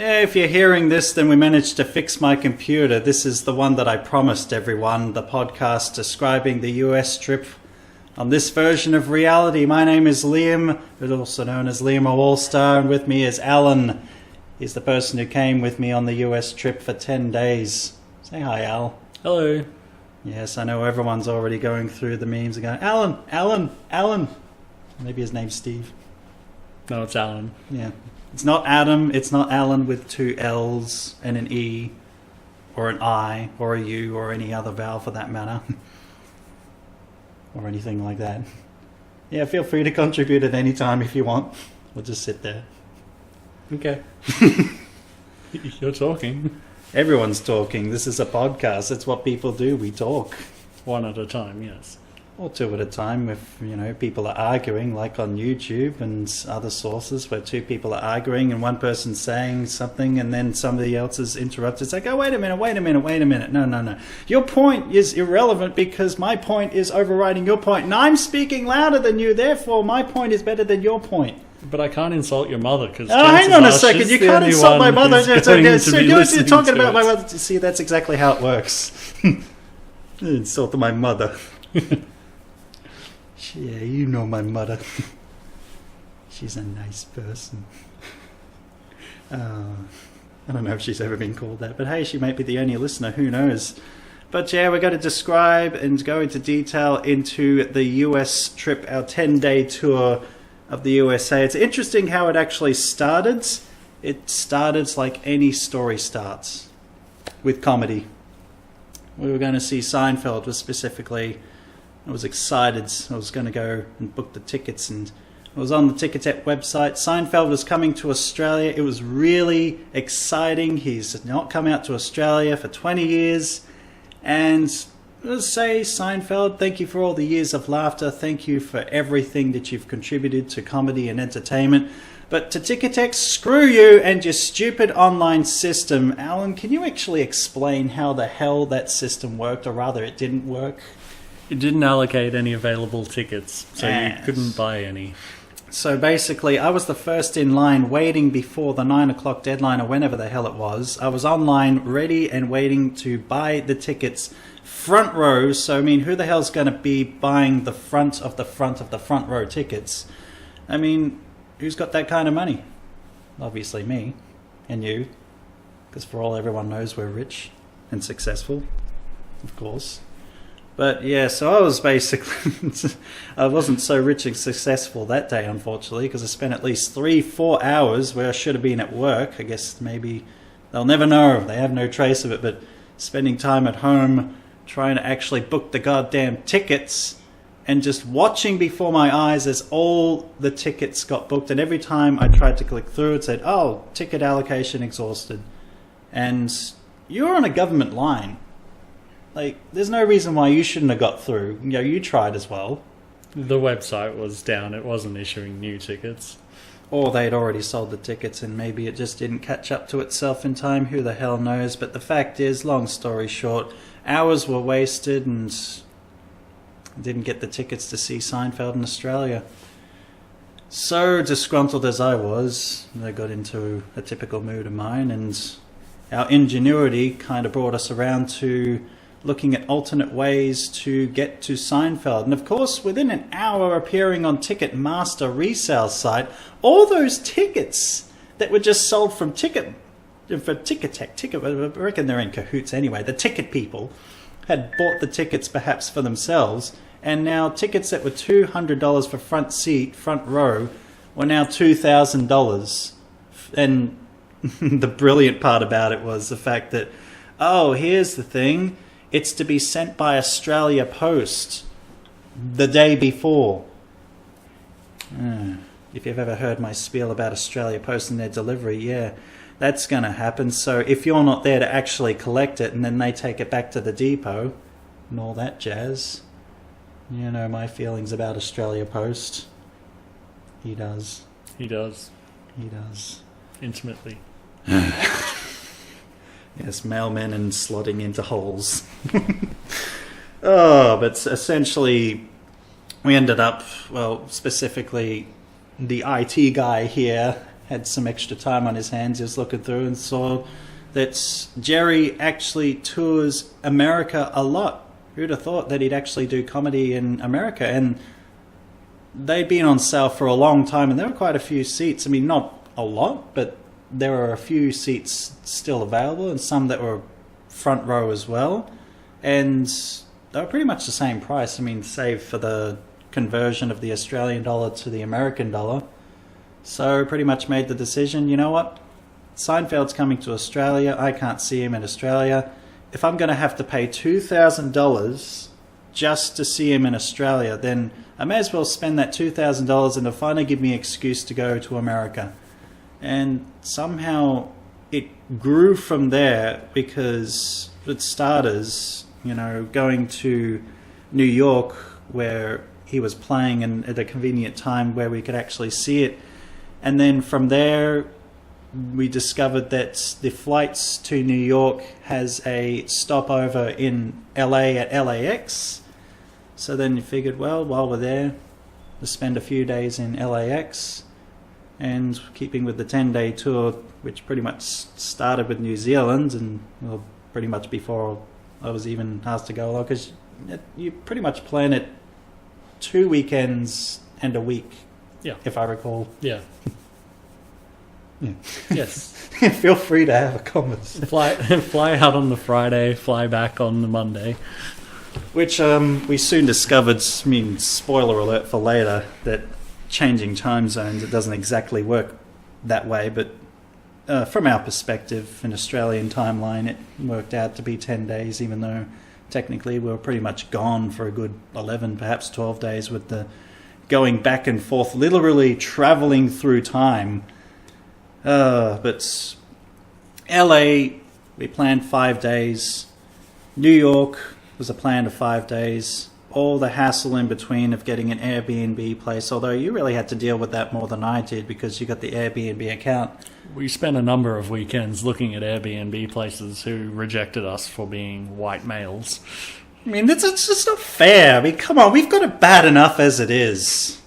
Yeah, if you're hearing this, then we managed to fix my computer. This is the one that I promised everyone, the podcast describing the US trip on this version of reality. My name is Liam, but also known as Liamo All-Star, and with me is Alan. He's the person who came with me on the US trip for 10 days. Say hi, Al. Hello. Yes, I know everyone's already going through the memes and going, Alan, Alan, Alan. Maybe his name's Steve. No, it's Alan. Yeah. It's not Adam, it's not Alan with two L's and an E, or an I, or a U, or any other vowel for that matter. Or anything like that. Yeah, feel free to contribute at any time if you want. We'll just sit there. Okay. You're talking. Everyone's talking. This is a podcast. It's what people do. We talk. One at a time, yes. Or two at a time if, people are arguing, like on YouTube and other sources where two people are arguing and one person's saying something and then somebody else is interrupted. It's like, oh, wait a minute. No. Your point is irrelevant because my point is overriding your point. And I'm speaking louder than you, therefore my point is better than your point. But I can't insult your mother because... Oh, hang on a second. You can't insult my mother. So you're talking about my mother. See, that's exactly how it works. Insult my mother. Yeah, you know my mother. She's a nice person. I don't know if she's ever been called that, but hey, she might be the only listener, who knows. But yeah, we're going to describe and go into detail into the US trip, our 10-day tour of the USA. It's interesting how it actually started. It started like any story starts, with comedy. We were going to see Seinfeld, was specifically... I was excited. I was going to go and book the tickets, and I was on the Ticketek website. Seinfeld was coming to Australia. It was really exciting. He's not come out to Australia for 20 years. And let's say, Seinfeld, thank you for all the years of laughter. Thank you for everything that you've contributed to comedy and entertainment. But to Ticketek, screw you and your stupid online system. Alan, can you actually explain how the hell that system worked, or rather it didn't work? It didn't allocate any available tickets, so you couldn't buy any. So basically, I was the first in line waiting before the 9 o'clock deadline, or whenever the hell it was. I was online, ready and waiting to buy the tickets front row. So, I mean, who the hell's going to be buying the front of the front row tickets? I mean, who's got that kind of money? Obviously me and you, because for all everyone knows, we're rich and successful, of course. But yeah, so I was basically, I wasn't so rich and successful that day, unfortunately, because I spent at least 3-4 hours where I should have been at work. I guess maybe they'll never know. They have no trace of it, but spending time at home trying to actually book the goddamn tickets and just watching before my eyes as all the tickets got booked. And every time I tried to click through, it said, oh, ticket allocation exhausted. And you're on a government line. Like, there's no reason why you shouldn't have got through. You tried as well. The website was down. It wasn't issuing new tickets. Or they'd already sold the tickets and maybe it just didn't catch up to itself in time. Who the hell knows? But the fact is, long story short, hours were wasted and didn't get the tickets to see Seinfeld in Australia. So disgruntled as I was, I got into a typical mood of mine, and our ingenuity kind of brought us around to looking at alternate ways to get to Seinfeld. And of course, within an hour appearing on Ticketmaster resale site, all those tickets that were just sold from Ticketek, I reckon they're in cahoots anyway, the ticket people had bought the tickets perhaps for themselves, and now tickets that were $200 for front seat, front row, were now $2,000. And the brilliant part about it was the fact that, oh, here's the thing, it's to be sent by Australia Post the day before. If you've ever heard my spiel about Australia Post and their delivery, yeah, that's going to happen. So if you're not there to actually collect it and then they take it back to the depot and all that jazz, you know my feelings about Australia Post. He does. He does. He does. Intimately. Yes, mailmen and slotting into holes. But essentially, we ended up, well, specifically, the IT guy here had some extra time on his hands, he was looking through and saw that Jerry actually tours America a lot. Who'd have thought that he'd actually do comedy in America? And they'd been on sale for a long time, and there were quite a few seats. I mean, not a lot, but there were a few seats still available, and some that were front row as well. And they were pretty much the same price. I mean, save for the conversion of the Australian dollar to the American dollar. So pretty much made the decision, you know what? Seinfeld's coming to Australia. I can't see him in Australia. If I'm going to have to pay $2,000 just to see him in Australia, then I may as well spend that $2,000 and it'll finally give me an excuse to go to America. And somehow it grew from there because, for starters, you know, going to New York where he was playing and at a convenient time where we could actually see it. And then from there, we discovered that the flights to New York has a stopover in LA at LAX. So then you figured, well, while we're there, we'll spend a few days in LAX. And keeping with the 10-day tour, which pretty much started with New Zealand, and well, pretty much before I was even asked to go along, because you pretty much plan it 2 weekends and a week, if I recall. Yeah. Yeah. Yes. Feel free to have a comment. Fly out on the Friday, fly back on the Monday. Which we soon discovered, I mean, spoiler alert for later, that changing time zones, it doesn't exactly work that way, but from our perspective, an Australian timeline, it worked out to be 10 days, even though technically we were pretty much gone for a good 11, perhaps 12 days with the going back and forth, literally travelling through time. But LA, we planned 5 days. New York was a plan of 5 days. All the hassle in between of getting an Airbnb place, although you really had to deal with that more than I did because you got the Airbnb account. We spent a number of weekends looking at Airbnb places who rejected us for being white males. I mean, it's just not fair. I mean, come on, we've got it bad enough as it is.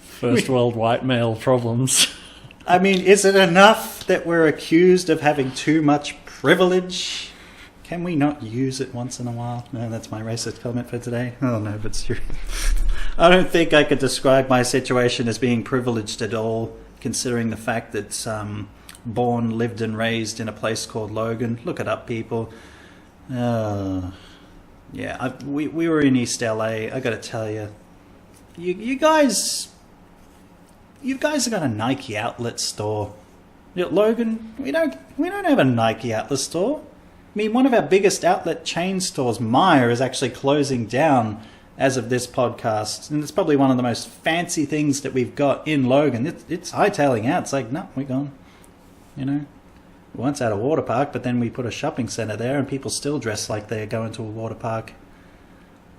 First world white male problems. I mean, is it enough that we're accused of having too much privilege? Can we not use it once in a while? No, that's my racist comment for today. Oh no, but seriously. I don't think I could describe my situation as being privileged at all, considering the fact that born, lived and raised in a place called Logan. Look it up, people. Yeah, we were in East LA. I got to tell you, you guys have got a Nike outlet store. Logan, we don't have a Nike outlet store. I mean, one of our biggest outlet chain stores, Myer, is actually closing down as of this podcast. And it's probably one of the most fancy things that we've got in Logan. It's hightailing out. It's like, no, we're gone. You know, we once had a water park, but then we put a shopping centre there and people still dress like they're going to a water park.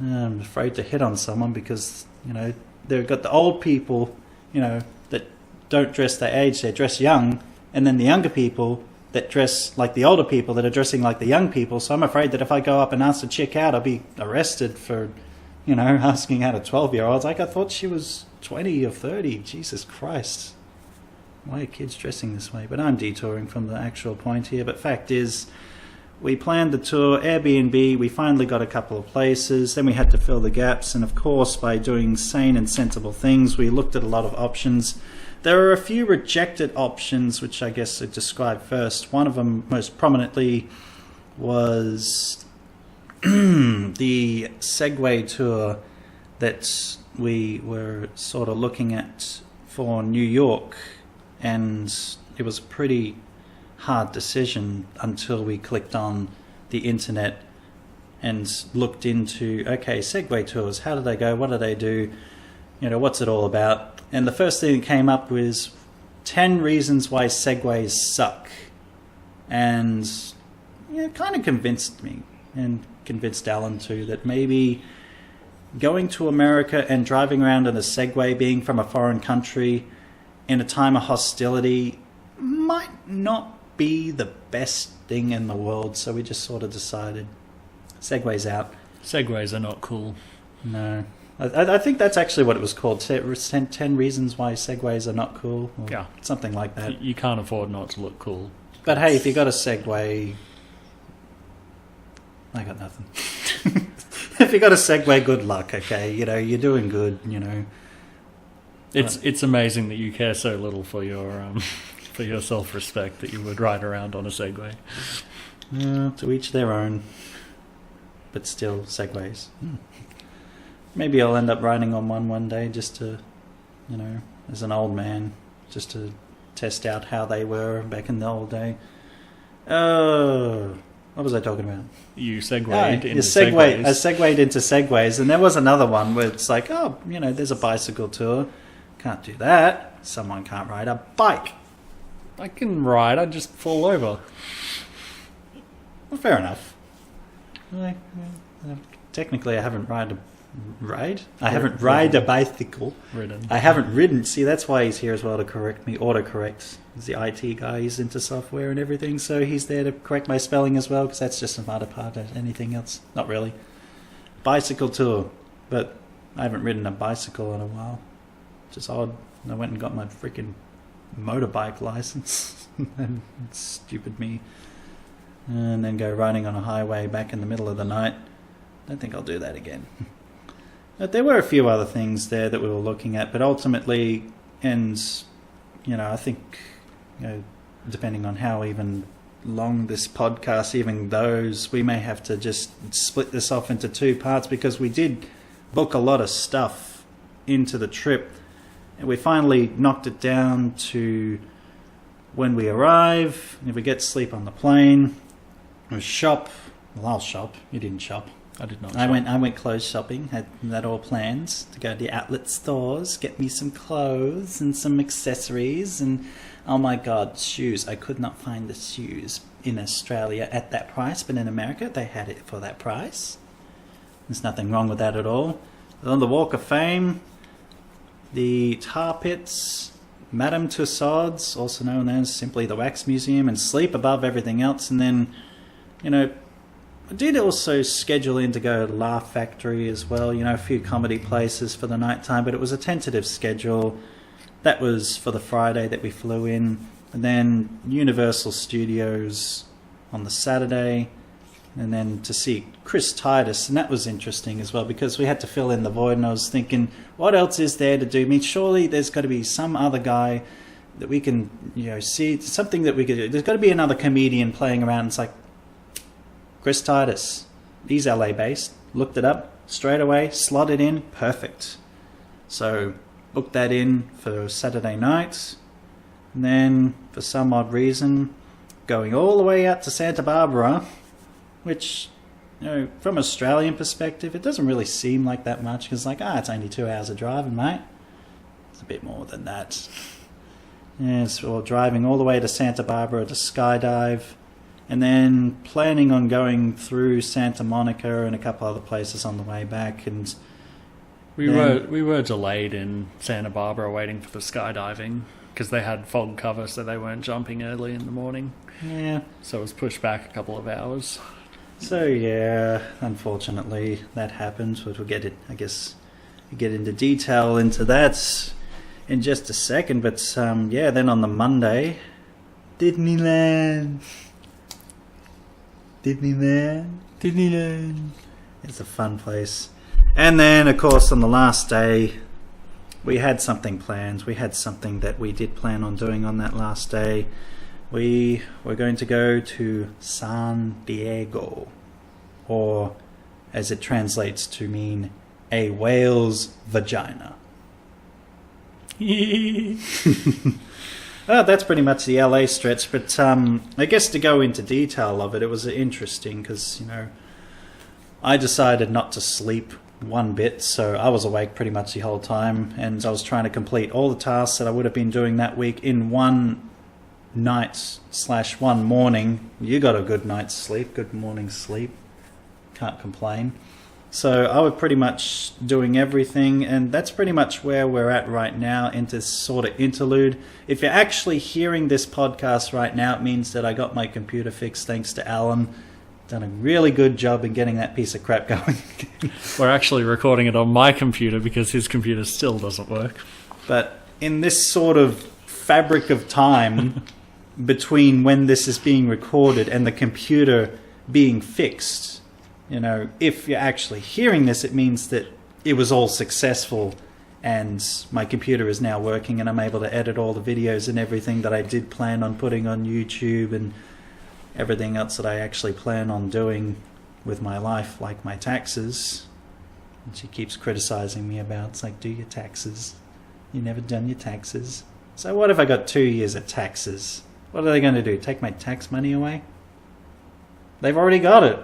I'm afraid to hit on someone because, you know, they've got the old people, you know, that don't dress their age, they dress young. And then the younger people that dress like the older people that are dressing like the young people. So I'm afraid that if I go up and ask a chick out, I'll be arrested for, you know, asking out a 12-year-old. Like, I thought she was 20 or 30. Jesus Christ. Why are kids dressing this way? But I'm detouring from the actual point here. But fact is, we planned the tour, Airbnb, we finally got a couple of places, then we had to fill the gaps, and of course, by doing sane and sensible things, we looked at a lot of options. There are a few rejected options, which I guess I describe first. One of them, most prominently, was the Segway tour that we were sort of looking at for New York, and it was a pretty hard decision until we clicked on the internet and looked into, okay, Segway tours, how do they go, what do they do, you know, what's it all about? And the first thing that came up was 10 reasons why Segways suck. And it kind of convinced me, and convinced Alan too, that maybe going to America and driving around in a Segway, being from a foreign country in a time of hostility, might not be the best thing in the world. So we just sort of decided, Segway's out. Segways are not cool. No. I think that's actually what it was called. 10 reasons why segways are not cool. Or Yeah. something like that. You can't afford not to look cool. But hey, if you got a Segway, I got nothing. If you got a Segway, good luck. Okay, you're doing good. It's amazing that you care so little for your self-respect that you would ride around on a Segway. To each their own. But still, Segways. Maybe I'll end up riding on one day, just to, as an old man, just to test out how they were back in the old day. What was I talking about? You segued into Segways. I Segways. segued into Segways, and there was another one where it's like, there's a bicycle tour. Can't do that. Someone can't ride a bike. I can ride, I just fall over. Well, fair enough. Technically, I haven't I haven't ride a bicycle. Ridden. I haven't ridden. See, that's why he's here as well, to correct me. Autocorrect. He's the IT guy. He's into software and everything, so he's there to correct my spelling as well, because that's just another part of anything else. Not really. Bicycle tour. But I haven't ridden a bicycle in a while. Just odd. I went and got my freaking motorbike license. And stupid me. And then go riding on a highway back in the middle of the night. Don't think I'll do that again. But there were a few other things there that we were looking at, but ultimately, I think, depending on how even long this podcast even goes, we may have to just split this off into two parts, because we did book a lot of stuff into the trip, and we finally knocked it down to when we arrive, if we get sleep on the plane, we shop. Well, I'll shop. You didn't shop. I did not. I went clothes shopping. Had that all planned to go to the outlet stores, get me some clothes and some accessories, and oh my god, shoes! I could not find the shoes in Australia at that price, but in America they had it for that price. There's nothing wrong with that at all. On the Walk of Fame, the tar pits, Madame Tussauds, also known as simply the Wax Museum, and sleep above everything else, and then, I did also schedule in to go to Laugh Factory as well, a few comedy places for the night time, but it was a tentative schedule. That was for the Friday that we flew in. And then Universal Studios on the Saturday, and then to see Chris Titus, and that was interesting as well, because we had to fill in the void, and I was thinking, what else is there to do? I mean, surely there's got to be some other guy that we can, see, something that we could do. There's got to be another comedian playing around. It's like, Chris Titus, he's LA based, looked it up straight away, slotted in, perfect. So booked that in for Saturday night, and then for some odd reason going all the way out to Santa Barbara, which, from Australian perspective, it doesn't really seem like that much, because it's only 2 hours of driving, mate. It's a bit more than that. Yes, we're driving all the way to Santa Barbara to skydive, and then planning on going through Santa Monica and a couple other places on the way back. And we were delayed in Santa Barbara waiting for the skydiving, because they had fog cover, so they weren't jumping early in the morning. Yeah. So it was pushed back a couple of hours. So yeah, unfortunately that happened. But we'll get into detail into that in just a second. But then on the Monday, Disneyland. It's a fun place. And then, of course, on the last day, we had something planned. We had something that we did plan on doing on that last day. We were going to go to San Diego, or as it translates to mean, a whale's vagina. That's pretty much the LA stretch, but I guess to go into detail of it, it was interesting because, I decided not to sleep one bit, so I was awake pretty much the whole time, and I was trying to complete all the tasks that I would have been doing that week in one night/one morning. You got a good night's sleep, good morning's sleep, can't complain. So I was pretty much doing everything, and that's pretty much where we're at right now in this sort of interlude. If you're actually hearing this podcast right now, it means that I got my computer fixed thanks to Alan. done a really good job in getting that piece of crap going. We're actually recording it on my computer because his computer still doesn't work. But in this sort of fabric of time between when this is being recorded and the computer being fixed, you know, if you're actually hearing this, it means that it was all successful and my computer is now working and I'm able to edit all the videos and everything that I did plan on putting on YouTube and everything else that I actually plan on doing with my life, like my taxes. And she keeps criticizing me about, it's like, do your taxes. You never done your taxes. So what if I got 2 years of taxes? What are they going to do? Take my tax money away? They've already got it.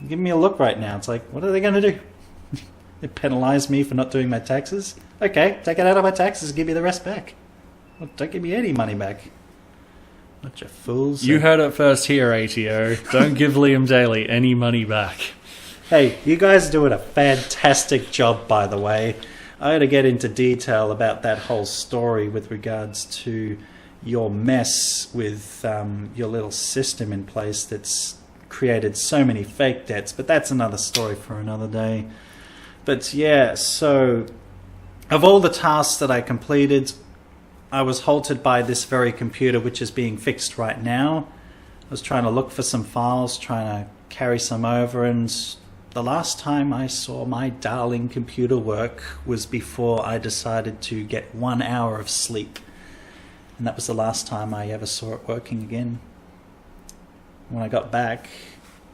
Give me a look right now. It's like, what are they going to do? They penalize me for not doing my taxes? Okay, take it out of my taxes and give me the rest back. Well, don't give me any money back. Bunch of fools. You heard it first here, ATO. Don't give Liam Daly any money back. Hey, you guys are doing a fantastic job, by the way. I got to get into detail about that whole story with regards to your mess with your little system in place that's created so many fake debts, but that's another story for another day. But yeah, so of all the tasks that I completed, I was halted by this very computer which is being fixed right now. I was trying to look for some files, trying to carry some over, and the last time I saw my darling computer work was before I decided to get 1 hour of sleep. And that was the last time I ever saw it working again. When I got back,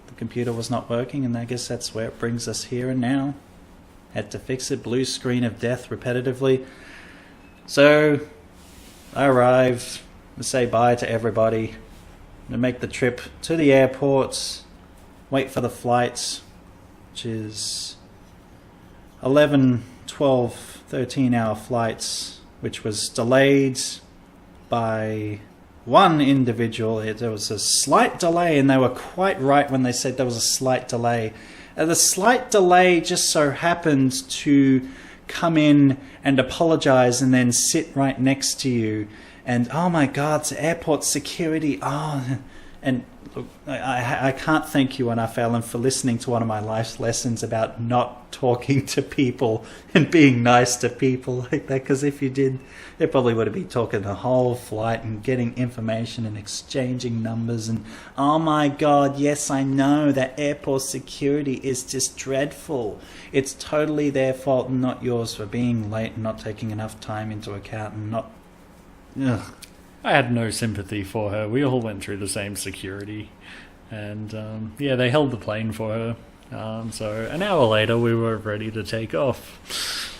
the computer was not working, and I guess that's where it brings us here and now. Had to fix it, blue screen of death repetitively. So I arrived, to say bye to everybody, to make the trip to the airport, wait for the flights, which is 11, 12, 13-hour flights, which was delayed by one individual. There was a slight delay, and they were quite right when they said there was a slight delay. The slight delay just so happened to come in and apologize and then sit right next to you. And oh my God, it's airport security. Oh, and look, I can't thank you enough, Alan, for listening to one of my life's lessons about not talking to people and being nice to people like that. Because if you did, it probably would have been talking the whole flight and getting information and exchanging numbers. And oh my God, yes, I know that airport security is just dreadful. It's totally their fault and not yours for being late and not taking enough time into account and not... Ugh. I had no sympathy for her. We all went through the same security. And, yeah, they held the plane for her. So an hour later, we were ready to take off.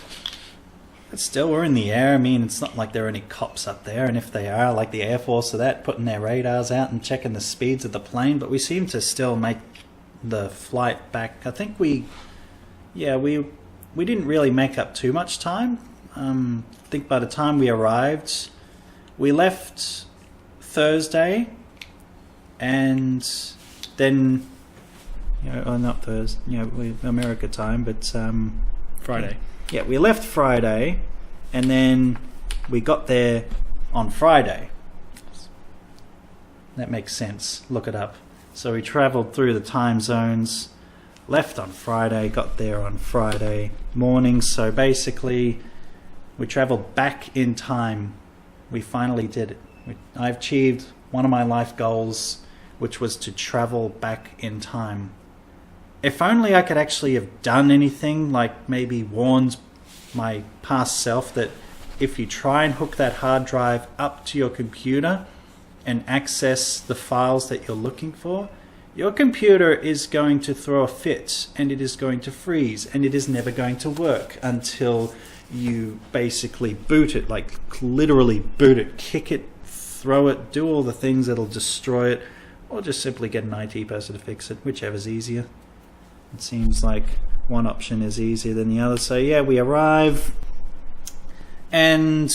But still, we're in the air. I mean, it's not like there are any cops up there. And if they are, like the Air Force or that, putting their radars out and checking the speeds of the plane. But we seem to still make the flight back. I think we didn't really make up too much time. I think by the time we arrived... We left Thursday, and then, not Thursday, America time, but Friday. Yeah, we left Friday, and then we got there on Friday. That makes sense. Look it up. So we travelled through the time zones, left on Friday, got there on Friday morning. So basically, we travelled back in time. We finally did it. I've achieved one of my life goals, which was to travel back in time. If only I could actually have done anything, like maybe warned my past self that if you try and hook that hard drive up to your computer and access the files that you're looking for, your computer is going to throw a fit and it is going to freeze and it is never going to work until you basically boot it, like literally boot it, kick it, throw it, do all the things that'll destroy it, or just simply get an IT person to fix it, whichever's easier. It seems like one option is easier than the other. So yeah, we arrive, and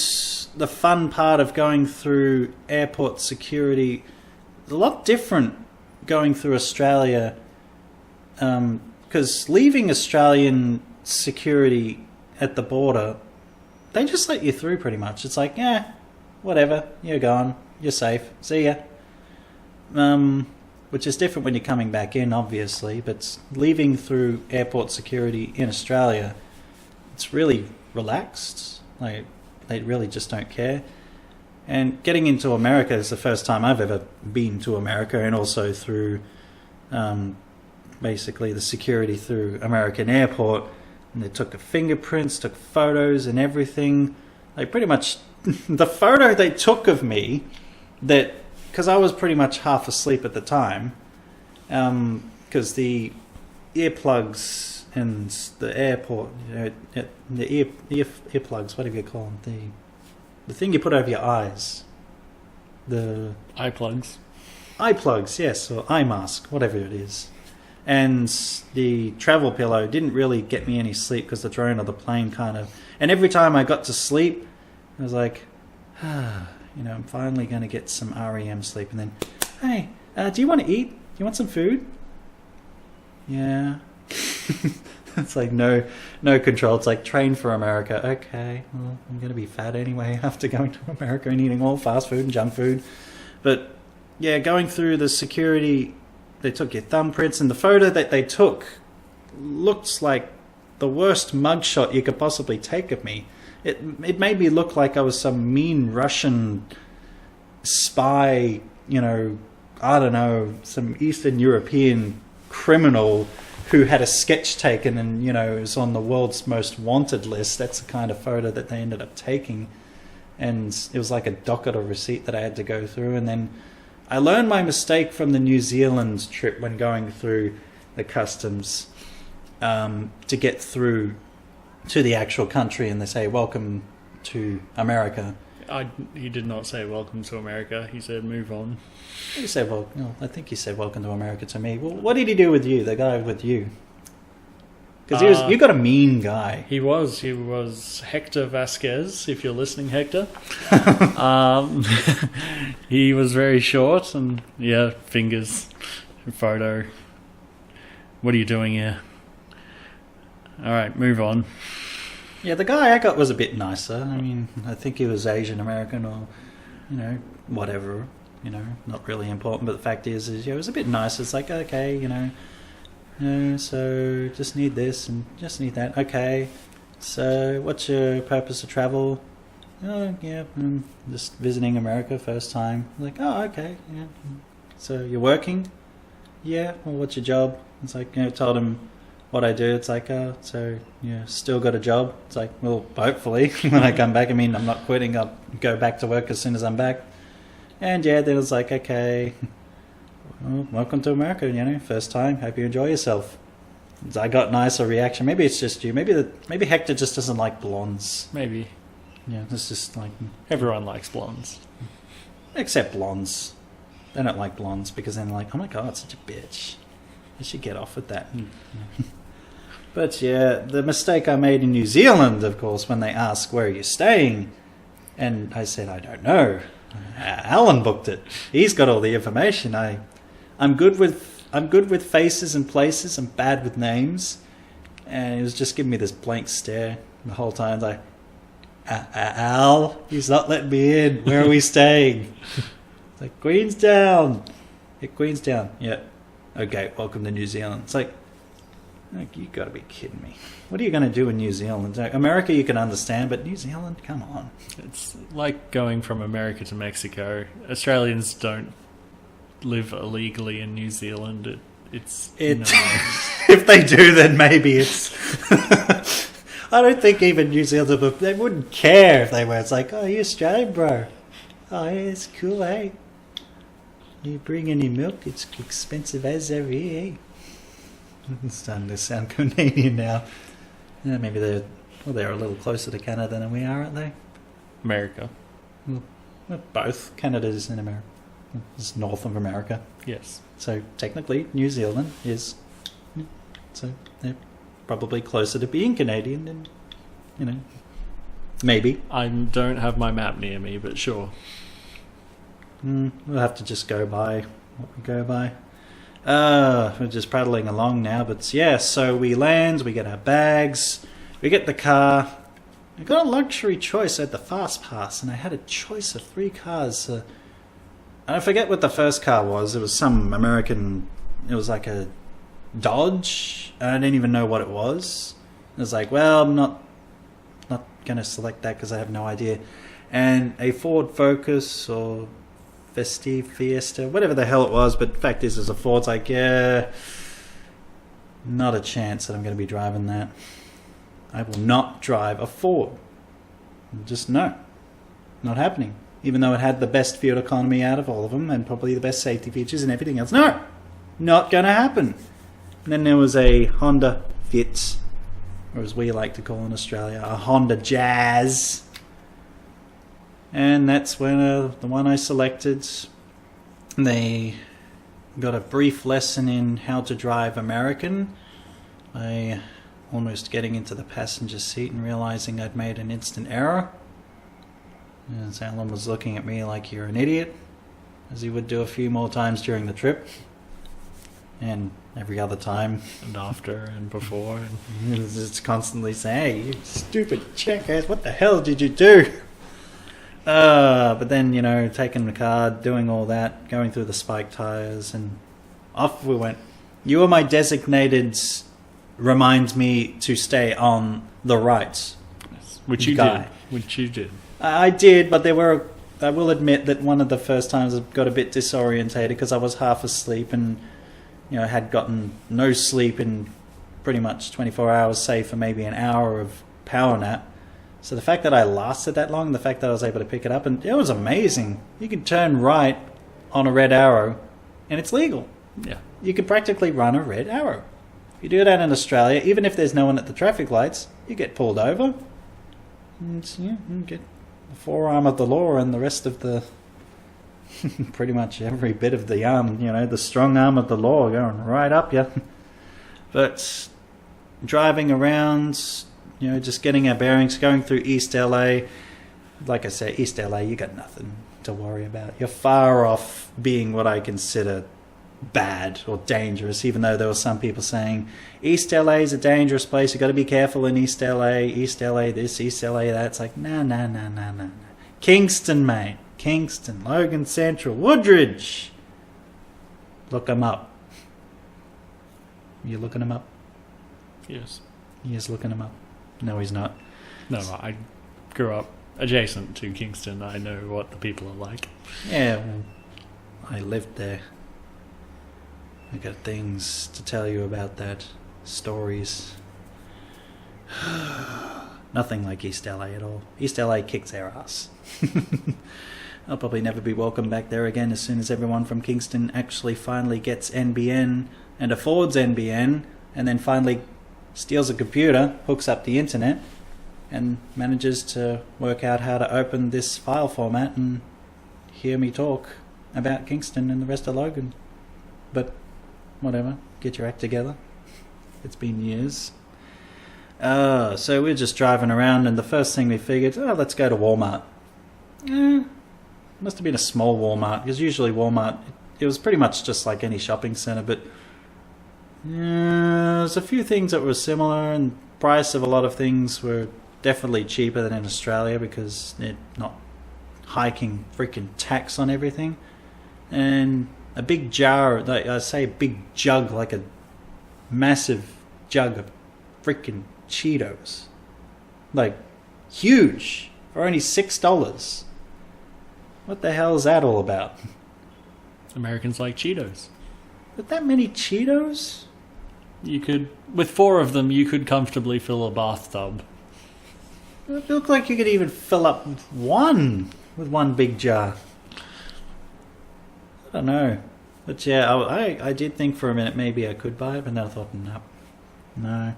the fun part of going through airport security is a lot different going through Australia, because leaving Australian security at the border, they just let you through pretty much. It's like, whatever, you're gone, you're safe, see ya. which is different when you're coming back in, obviously, but leaving through airport security in Australia, it's really relaxed. Like, they really just don't care. And getting into America is the first time I've ever been to America, and also through basically the security through American Airport. And they took fingerprints, took photos and everything. Like, pretty much the photo they took of me, that, because I was pretty much half asleep at the time, because the earplugs and the airport, the earplugs, whatever you call them, the thing you put over your eyes, the Eye plugs. eye plugs, yes, or eye mask, whatever it is. And the travel pillow didn't really get me any sleep because the drone or the plane kind of... And every time I got to sleep, I was like, I'm finally going to get some REM sleep. And then, hey, do you want to eat? Do you want some food? Yeah. It's like no control. It's like train for America. Okay, well, I'm going to be fat anyway after going to America and eating all fast food and junk food. But yeah, going through the security, they took your thumbprints, and the photo that they took looks like the worst mugshot you could possibly take of me. It made me look like I was some mean Russian spy, I don't know, some Eastern European criminal who had a sketch taken and, was on the world's most wanted list. That's the kind of photo that they ended up taking. And it was like a docket or receipt that I had to go through. And then I learned my mistake from the New Zealand trip when going through the customs to get through to the actual country, and they say, welcome to America. He did not say welcome to America. He said move on. He said, I think he said welcome to America to me. Well, what did he do with you, the guy with you? Because you got a mean guy. He was Hector Vasquez, if you're listening, Hector. He was very short and, fingers, photo. What are you doing here? All right, move on. Yeah, the guy I got was a bit nicer. I mean, I think he was Asian American or, whatever, not really important. But the fact is it was a bit nicer. It's like, okay, so just need this and just need that. Okay, so what's your purpose of travel? Oh, yeah, I'm just visiting America first time. Like, oh, okay, yeah. So you're working? Yeah, well, what's your job? It's like, told him what I do. It's like, so still got a job? It's like, well, hopefully when I come back. I mean, I'm not quitting. I'll go back to work as soon as I'm back. And then it's like, okay, well, welcome to America. First time. Hope you enjoy yourself. I got nicer reaction. Maybe it's just you. Maybe Hector just doesn't like blondes. Maybe. Yeah, it's just like everyone likes blondes, except blondes. They don't like blondes because they're like, oh my god, such a bitch. I should get off with that. But yeah, the mistake I made in New Zealand, of course, when they ask where are you staying, and I said I don't know. Alan booked it. He's got all the information. I'm good with faces and places. I'm bad with names, and he was just giving me this blank stare the whole time. Like, Al, he's not letting me in. Where are we staying? It's like Queenstown. Yeah, Queenstown. Yeah. Okay, welcome to New Zealand. It's like you got to be kidding me. What are you going to do in New Zealand? America you can understand, but New Zealand, come on. It's like going from America to Mexico. Australians don't live illegally in New Zealand. If they do, then maybe it's... I don't think even New Zealand, they wouldn't care if they were. It's like, oh, you're Australian, bro. Oh, yeah, it's cool, eh? You bring any milk? It's expensive as over here. It's starting to sound Canadian now. Yeah, maybe they're a little closer to Canada than we are, aren't they? America. Well, both. Canada's in America. It's north of America. Yes. So technically, New Zealand is. So they're probably closer to being Canadian than, maybe. I don't have my map near me, but sure. We'll have to just go by what we go by. We're just prattling along now, but yeah, so we land, we get our bags, we get the car. I got a luxury choice at the Fast Pass, and I had a choice of 3 cars. I forget what the first car was. It was some American. It was like a Dodge. And I didn't even know what it was. I was like, well, I'm not going to select that because I have no idea. And a Ford Focus or Fiesta, whatever the hell it was. But the fact is, as a Ford's like, yeah, not a chance that I'm going to be driving that. I will not drive a Ford. Just no. Not happening. Even though it had the best fuel economy out of all of them and probably the best safety features and everything else. No! Not going to happen. And then there was a Honda Fit, or as we like to call in Australia, a Honda Jazz. And that's when the one I selected. They got a brief lesson in how to drive American. I almost getting into the passenger seat and realizing I'd made an instant error. And Alan was looking at me like, you're an idiot, as he would do a few more times during the trip. And every other time. And after and before. And it's constantly saying, hey, you stupid jackass, what the hell did you do? But then, you know, taking the car, doing all that, going through the spike tires, and off we went. You were my designated, reminds me to stay on the right. which you guy. did. Which you did. I did, but I will admit that one of the first times I got a bit disorientated because I was half asleep and, you know, had gotten no sleep in pretty much 24 hours, save for maybe an hour of power nap. So the fact that I lasted that long, the fact that I was able to pick it up, and it was amazing. You could turn right on a red arrow, and it's legal. Yeah. You could practically run a red arrow. If you do that in Australia, even if there's no one at the traffic lights, you get pulled over. And yeah, you get the forearm of the law and the rest of the pretty much every bit of the arm, you know, the strong arm of the law going right up you. But driving around, you know, just getting our bearings, going through East LA. Like I say, East LA, you got nothing to worry about. You're far off being what I consider bad or dangerous, even though there were some people saying East LA is a dangerous place, you got to be careful in East LA this, East LA that. It's like, no. Kingston, mate. Kingston, Logan Central, Woodridge. Look them up. You looking them up? Yes. He is looking them up. No, he's not. No, I grew up adjacent to Kingston. I know what the people are like. Yeah, well, I lived there. I got things to tell you about that. Stories. Nothing like East LA at all. East LA kicks our ass. I'll probably never be welcome back there again as soon as everyone from Kingston actually finally gets NBN and affords NBN and then finally steals a computer, hooks up the internet, and manages to work out how to open this file format and hear me talk about Kingston and the rest of Logan. But whatever, get your act together. It's been years. So we're just driving around, and the first thing we figured, let's go to Walmart. Must have been a small Walmart, because usually Walmart, it was pretty much just like any shopping centre, but there's a few things that were similar, and price of a lot of things were definitely cheaper than in Australia because they're not hiking freaking tax on everything. And a big jar, like I say a big jug, like a massive jug of freaking Cheetos. Like, huge, for only $6. What the hell is that all about? Americans like Cheetos. With that many Cheetos? You could, with 4 of them, you could comfortably fill a bathtub. It looked like you could even fill up one with one big jar. I don't know. But yeah, I did think for a minute maybe I could buy it, but then I thought, no.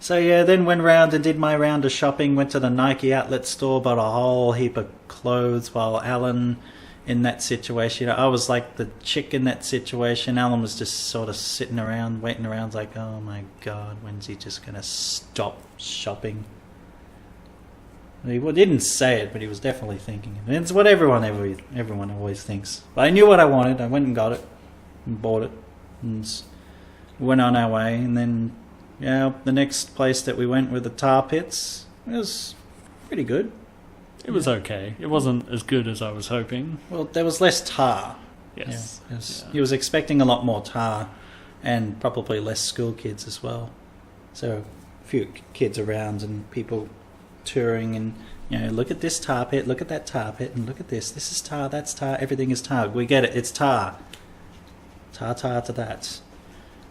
So yeah, then went round and did my round of shopping, went to the Nike outlet store, bought a whole heap of clothes while Alan, in that situation, I was like the chick in that situation. Alan was just sort of sitting around, waiting around, like, oh my God, when's he just going to stop shopping? He didn't say it, but he was definitely thinking it. And it's what everyone always thinks. But I knew what I wanted. I went and got it and bought it and went on our way. And then, yeah, the next place that we went were the tar pits. It was pretty good. It was okay. It wasn't as good as I was hoping. Well, there was less tar. Yes. Yeah, he was expecting a lot more tar, and probably less school kids as well. So a few kids around and people touring, and look at this tar pit, look at that tar pit, and look at this. This is tar, that's tar, everything is tar. We get it. It's tar. Tar to that.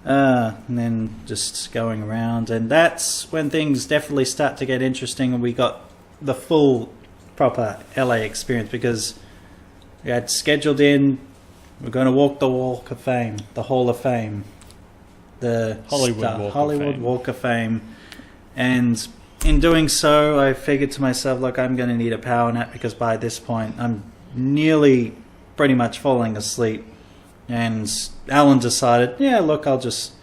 And then just going around, and that's when things definitely start to get interesting, and we got the full proper LA experience, because we had scheduled in, we're going to walk the Walk of Fame, the Hall of Fame, the Hollywood Walk of Fame, and in doing so, I figured to myself, look, I'm going to need a power nap, because by this point I'm nearly pretty much falling asleep. And Alan decided, yeah, look, I'll just,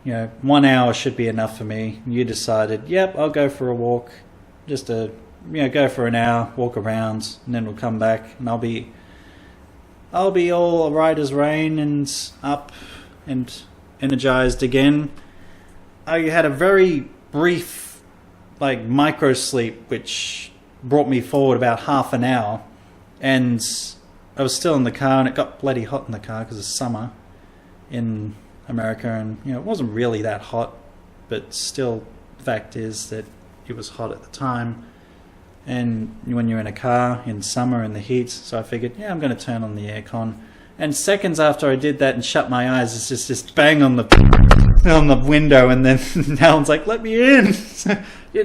1 hour should be enough for me. You decided, yep, I'll go for a walk, just go for an hour, walk around, and then we'll come back, and I'll be all right as rain and up and energized again. I had a very brief, micro sleep, which brought me forward about half an hour, and I was still in the car, and it got bloody hot in the car because it's summer in America, and it wasn't really that hot, but still, the fact is that it was hot at the time. And when you're in a car in summer in the heat, so I figured, yeah, I'm going to turn on the aircon. And seconds after I did that and shut my eyes, it's just bang on the window, and then Alan's like, let me in.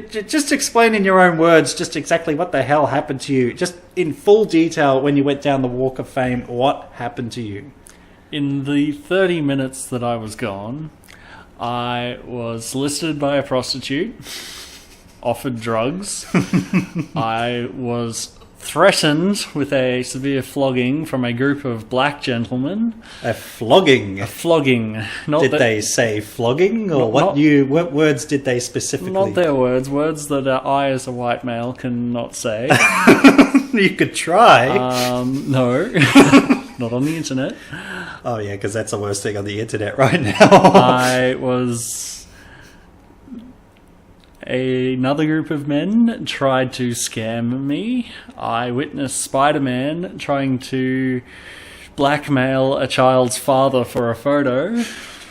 Just explain in your own words just exactly what the hell happened to you. Just in full detail, when you went down the Walk of Fame, what happened to you? In the 30 minutes that I was gone, I was solicited by a prostitute, offered drugs. I was threatened with a severe flogging from a group of black gentlemen. A flogging? A flogging. Did they say flogging? Or what words did they specifically? Not their words. Words that I, as a white male, cannot say. You could try. No. Not on the internet. Oh, yeah, because that's the worst thing on the internet right now. I was... Another group of men tried to scam me. I witnessed Spider-Man trying to blackmail a child's father for a photo.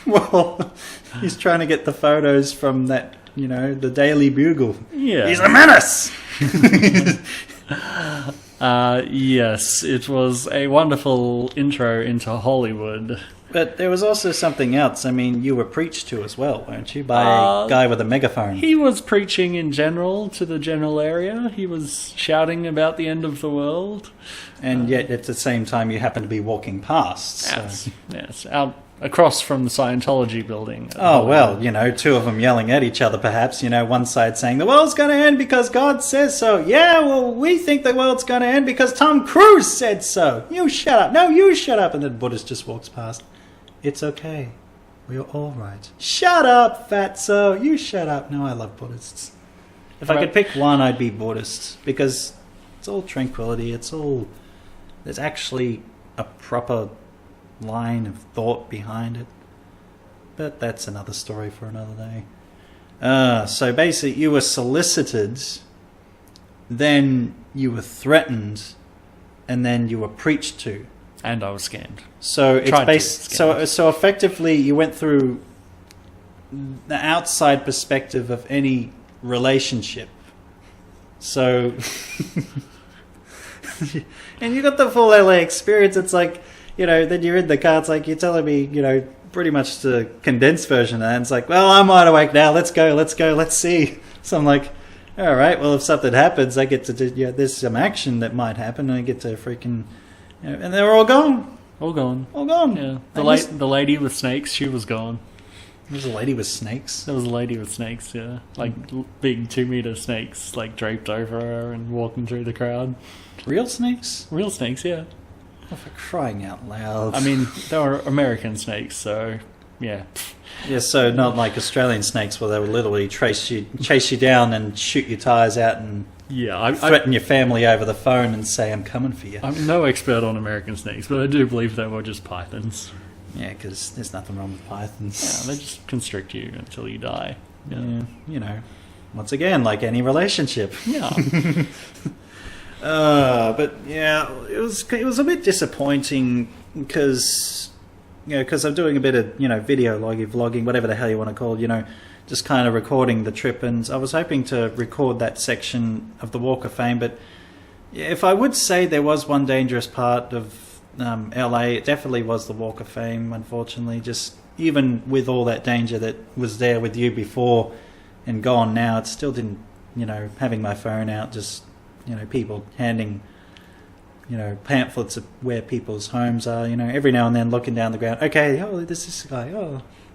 Well, he's trying to get the photos from that, the Daily Bugle. Yeah. He's a menace! Yes, it was a wonderful intro into Hollywood. But there was also something else. I mean, you were preached to as well, weren't you? By a guy with a megaphone. He was preaching in general to the general area. He was shouting about the end of the world. And yet, at the same time, you happened to be walking past. So. Yes. Out across from the Scientology building. Oh, well, two of them yelling at each other, perhaps. One side saying, the world's going to end because God says so. Yeah, well, we think the world's going to end because Tom Cruise said so. You shut up. No, you shut up. And then Buddhist just walks past. It's okay. We're all right. Shut up, fatso. You shut up. No, I love Buddhists. If I could pick one, I'd be Buddhist. Because it's all tranquility. There's actually a proper line of thought behind it. But that's another story for another day. So basically, you were solicited, then you were threatened, and then you were preached to. And I was scammed. So it's so effectively you went through the outside perspective of any relationship. So and you got the full LA experience. It's like, then you're in the car, it's like you're telling me, pretty much the condensed version of that. And it's like, well, I'm wide awake now, let's go, let's see. So I'm like, all right, well, if something happens, I get to do, there's some action that might happen, and I get to freaking... and they were all gone. All gone. Yeah. The lady with snakes, she was gone. There was a lady with snakes? There was a lady with snakes, yeah. Big 2-meter snakes, draped over her and walking through the crowd. Real snakes? Real snakes, yeah. Oh, for crying out loud. I mean, they were American snakes, so, yeah. Yeah, so not like Australian snakes where they would literally chase you down and shoot your tyres out and... Yeah, threaten your family over the phone and say, I'm coming for you. I'm no expert on American snakes, but I do believe they were just pythons. Yeah, because there's nothing wrong with pythons. Yeah, they just constrict you until you die. Yeah, once again, like any relationship. Yeah. But yeah, it was a bit disappointing because I'm doing a bit of video vlogging, whatever the hell you want to call it, just kind of recording the trip, and I was hoping to record that section of the Walk of Fame. But yeah, if I would say there was one dangerous part of LA, it definitely was the Walk of Fame. Unfortunately, just even with all that danger that was there with you before and gone now, it still didn't. Having my phone out, just people handing pamphlets of where people's homes are. Every now and then looking down the ground. Okay, there's this guy.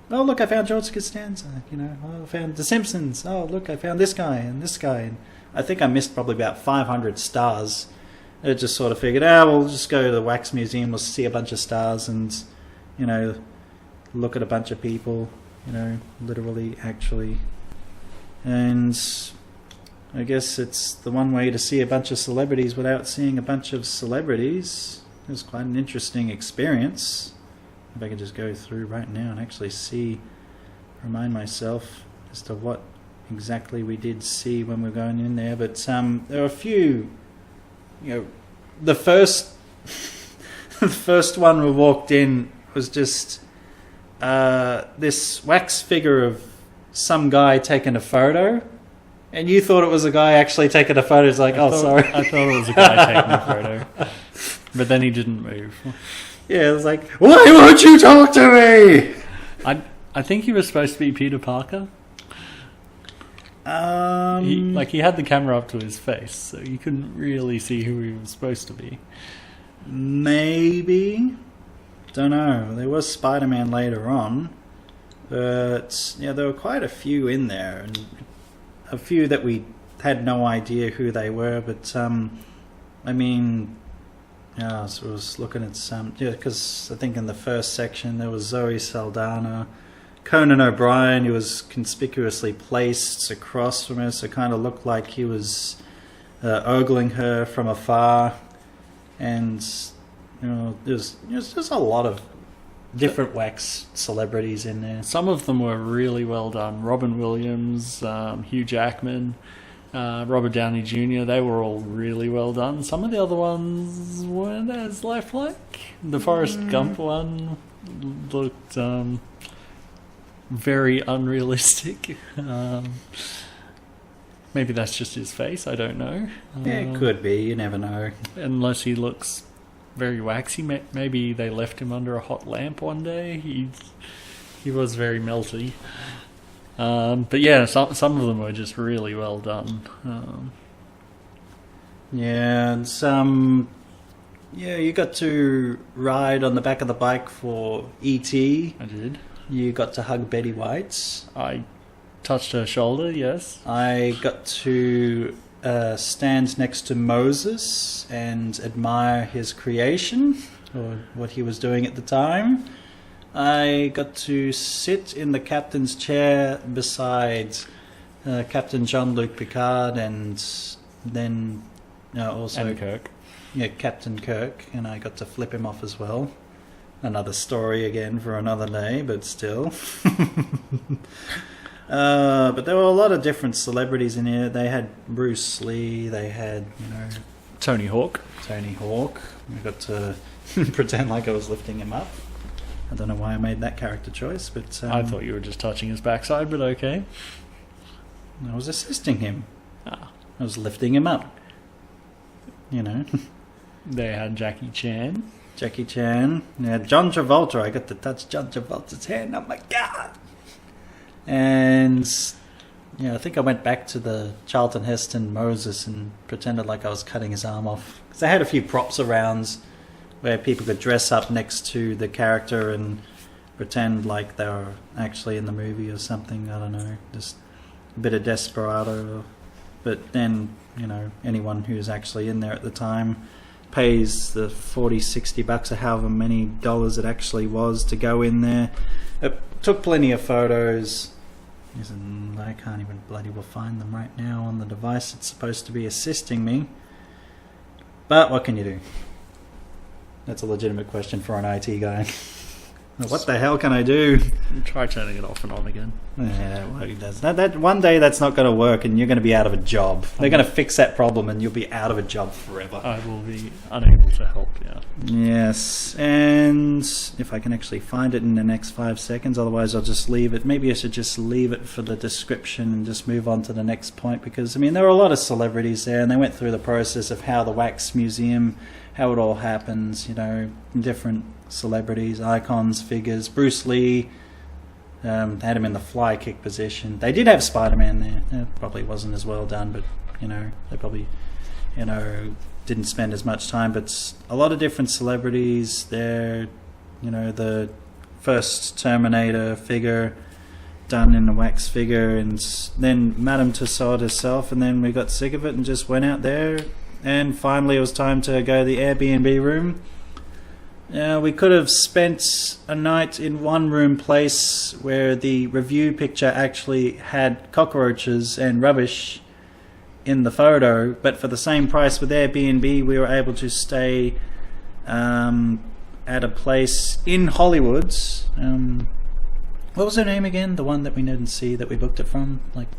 Oh, look, I found George Costanza. I found The Simpsons. Oh, look, I found this guy and this guy. And I think I missed probably about 500 stars. I just sort of figured, we'll just go to the Wax Museum. We'll see a bunch of stars and, look at a bunch of people. Literally, actually. And I guess it's the one way to see a bunch of celebrities without seeing a bunch of celebrities. It was quite an interesting experience. If I could just go through right now and actually remind myself as to what exactly we did see when we were going in there. But there were a few, the first the first one we walked in was just this wax figure of some guy taking a photo. And you thought it was a guy actually taking a photo. It's like, sorry. I thought it was a guy taking a photo. But then he didn't move. Yeah, it was like, why won't you talk to me? I think he was supposed to be Peter Parker. He had the camera up to his face, so you couldn't really see who he was supposed to be. Maybe. Don't know. There was Spider-Man later on. But, yeah, there were quite a few in there. And a few that we had no idea who they were. But, I was looking at some... Yeah, because I think in the first section there was Zoe Saldana, Conan O'Brien, who was conspicuously placed across from her, so it kind of looked like he was ogling her from afar. And, there's just a lot of different wax celebrities in there. Some of them were really well done. Robin Williams, Hugh Jackman, Robert Downey Jr., they were all really well done. Some of the other ones weren't as lifelike. The Forrest Gump one looked very unrealistic. Maybe that's just his face, I don't know. Yeah, it could be, you never know. Unless he looks very waxy. Maybe they left him under a hot lamp one day. He was very melty. But yeah, some of them were just really well done. Yeah, and you got to ride on the back of the bike for E.T. I did. You got to hug Betty White. I touched her shoulder, yes. I got to stand next to Moses and admire his creation, or what he was doing at the time. I got to sit in the captain's chair beside Captain Jean-Luc Picard, and then also and Kirk. Yeah, Captain Kirk, and I got to flip him off as well. Another story again for another day, but still. But there were a lot of different celebrities in here. They had Bruce Lee, they had, Tony Hawk. I got to pretend like I was lifting him up. I don't know why I made that character choice, but... I thought you were just touching his backside, but okay. I was assisting him. Ah. I was lifting him up. They had Jackie Chan. Yeah, John Travolta. I got to touch John Travolta's hand. Oh my God! And I think I went back to the Charlton Heston Moses and pretended like I was cutting his arm off. Because they had a few props around where people could dress up next to the character and pretend like they were actually in the movie or something. I don't know. Just a bit of desperado. But then, anyone who's actually in there at the time pays the $40-$60 or however many dollars it actually was to go in there. It took plenty of photos. I can't even bloody well find them right now on the device it's supposed to be assisting me. But what can you do? That's a legitimate question for an IT guy. What the hell can I do? Try turning it off and on again. Yeah, well, it does. That one day that's not going to work, and you're going to be out of a job. They're going to fix that problem, and you'll be out of a job forever. I will be unable to help. Yeah. Yes, and if I can actually find it in the next 5 seconds, otherwise I'll just leave it. Maybe I should just leave it for the description and just move on to the next point, because I mean there were a lot of celebrities there, and they went through the process of how the Wax Museum, how it all happens. You know, different celebrities, icons, figures. Bruce Lee. Had him in the fly kick position. They did have Spider-Man there. It probably wasn't as well done, but you know, they probably, you know, didn't spend as much time. But a lot of different celebrities there. You know, the first Terminator figure done in the wax figure, and then Madame Tussauds herself. And then we got sick of it and just went out there. And finally, it was time to go to the Airbnb room. We could have spent a night in one room place where the review picture actually had cockroaches and rubbish in the photo, but for the same price with Airbnb we were able to stay at a place in Hollywood. What was her name again? The one that we didn't see that we booked it from? Like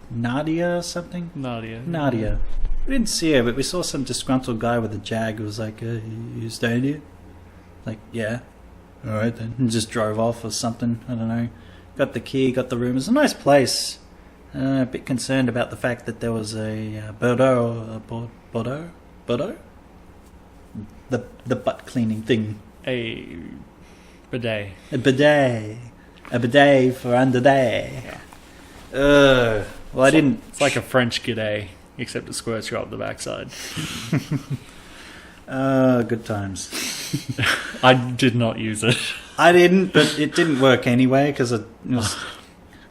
Nadia or something? Nadia. We didn't see her, but we saw some disgruntled guy with a jag who was like, you staying here? Like, yeah. Alright then. And just drove off or something. I don't know. Got the key, got the room. It was a nice place. A bit concerned about the fact that there was a Bordeaux? The butt cleaning thing. A bidet. A bidet. A bidet for under there. Yeah. Well, I didn't... It's like a French bidet, except it squirts you up the backside. Good times. I did not use it. I didn't, but it didn't work anyway, because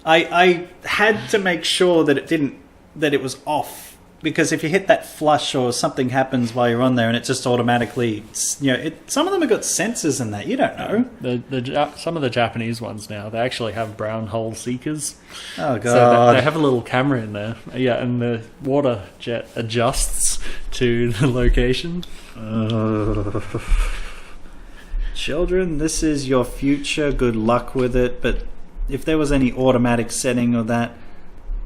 I had to make sure that it was off, because if you hit that flush or something happens while you're on there and it just automatically, you know, some of them have got sensors in that, you don't know. Some of the Japanese ones now, they actually have brown hole seekers. Oh god. So they have a little camera in there. Yeah, and the water jet adjusts to the location. Children, this is your future. Good luck with it. But if there was any automatic setting or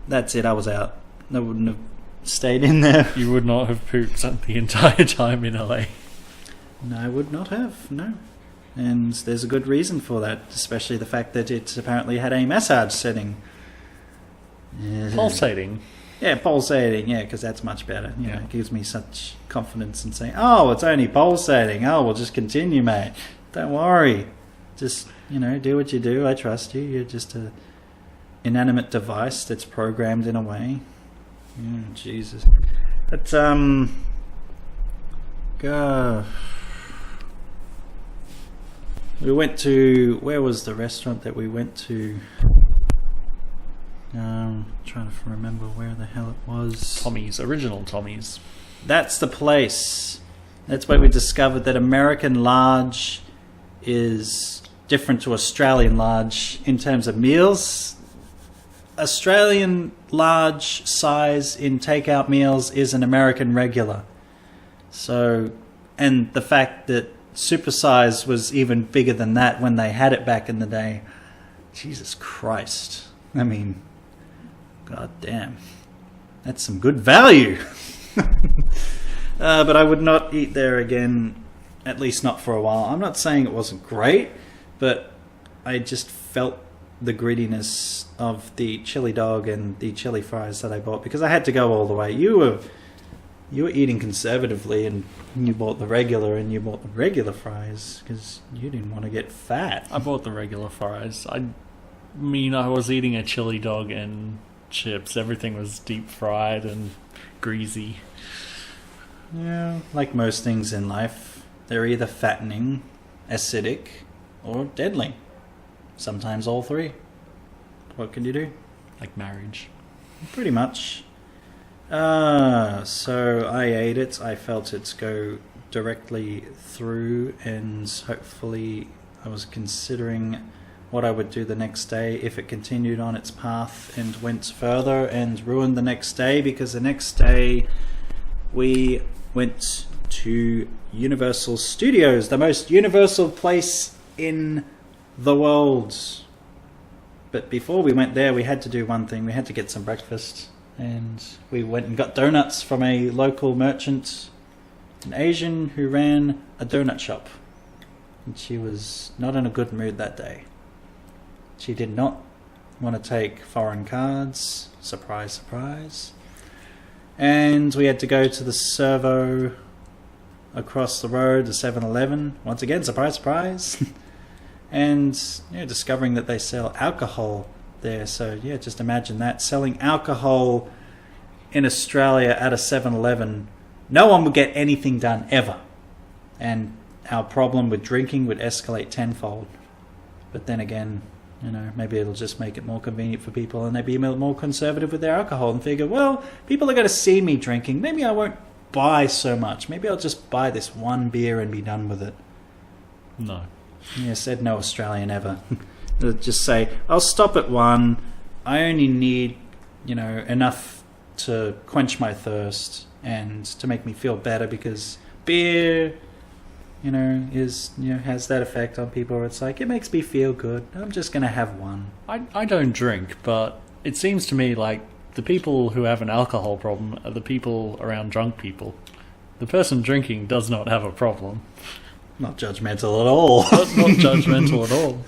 that's it. I was out. I wouldn't have stayed in there. You would not have pooped the entire time in LA. No, I would not have. No. And there's a good reason for that, especially the fact that it apparently had a massage setting. Pulsating. Yeah, pulsating. Yeah, because that's much better. You know, it gives me such confidence in saying, "Oh, it's only pulsating. Oh, we'll just continue, mate. Don't worry. Just, you know, do what you do. I trust you. You're just a inanimate device that's programmed in a way." Jesus. But we went to, where was the restaurant that we went to? Trying to remember where the hell it was. Original Tommy's. That's the place. That's where we discovered that American large is different to Australian large in terms of meals. Australian large size in takeout meals is an American regular. So, and the fact that supersize was even bigger than that when they had it back in the day. Jesus Christ. I mean, god damn. That's some good value. But I would not eat there again, at least not for a while. I'm not saying it wasn't great, but I just felt the grittiness of the chili dog and the chili fries that I bought, because I had to go all the way. You were eating conservatively, and you bought the regular, and you bought the regular fries because you didn't want to get fat. I bought the regular fries. I mean, I was eating a chili dog and chips. Everything was deep fried and greasy. Yeah, like most things in life, they're either fattening, acidic, or deadly. Sometimes all three. What can you do? Like marriage. Pretty much. So I ate it. I felt it go directly through, and hopefully I was considering what I would do the next day if it continued on its path and went further and ruined the next day, because the next day we went to Universal Studios, the most universal place in the world. But before we went there, we had to do one thing. We had to get some breakfast. And we went and got donuts from a local merchant, an Asian who ran a donut shop. And she was not in a good mood that day. She did not want to take foreign cards. Surprise, surprise. And we had to go to the servo across the road, the 7-Eleven. Once again, surprise, surprise. And discovering that they sell alcohol there. So just imagine that, selling alcohol in Australia at a 7-Eleven. No one would get anything done ever, and our problem with drinking would escalate tenfold. But then again, maybe it'll just make it more convenient for people, and they'd be more conservative with their alcohol and figure, well, people are going to see me drinking, maybe I won't buy so much, maybe I'll just buy this one beer and be done with it. No. Said no Australian ever. They'll just say, I'll stop at one. I only need, enough to quench my thirst and to make me feel better, because beer, has that effect on people where it's like, it makes me feel good. I'm just going to have one. I don't drink, but it seems to me like the people who have an alcohol problem are the people around drunk people. The person drinking does not have a problem. Not judgmental at all. Not judgmental at all.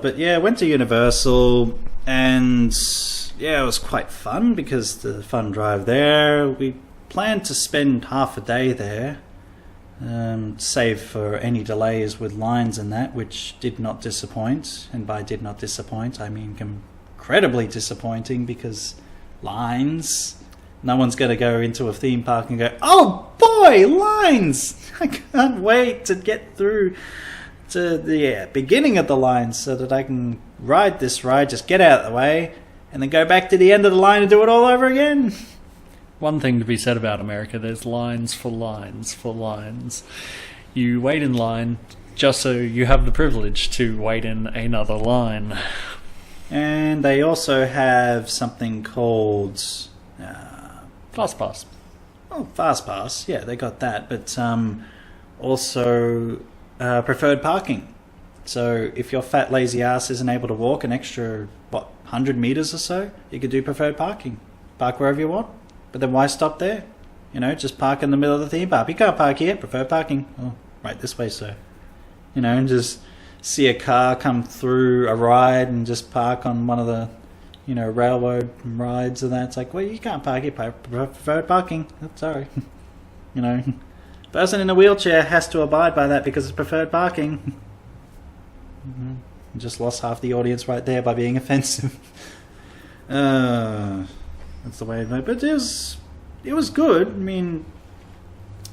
But went to Universal, and it was quite fun because the fun drive there. We planned to spend half a day there, save for any delays with lines and that, which did not disappoint. And by did not disappoint, I mean incredibly disappointing, because lines. No one's going to go into a theme park and go, oh boy, lines! I can't wait to get through to the beginning of the line so that I can ride this ride, just get out of the way, and then go back to the end of the line and do it all over again. One thing to be said about America, there's lines for lines for lines. You wait in line just so you have the privilege to wait in another line. And they also have something called... Fast Pass. Oh, Fast Pass. Yeah, they got that. But also preferred parking. So if your fat lazy ass isn't able to walk an extra, 100 meters or so, you could do preferred parking. Park wherever you want. But then why stop there? Just park in the middle of the theme park. You can't park here. Preferred parking. Oh, right this way, sir. And just see a car come through a ride and just park on one of the railroad rides and that. It's like, well, you can't park here. Preferred parking. Oh, sorry. Person in a wheelchair has to abide by that because it's preferred parking. Just lost half the audience right there by being offensive. That's the way it went. But it was good. I mean,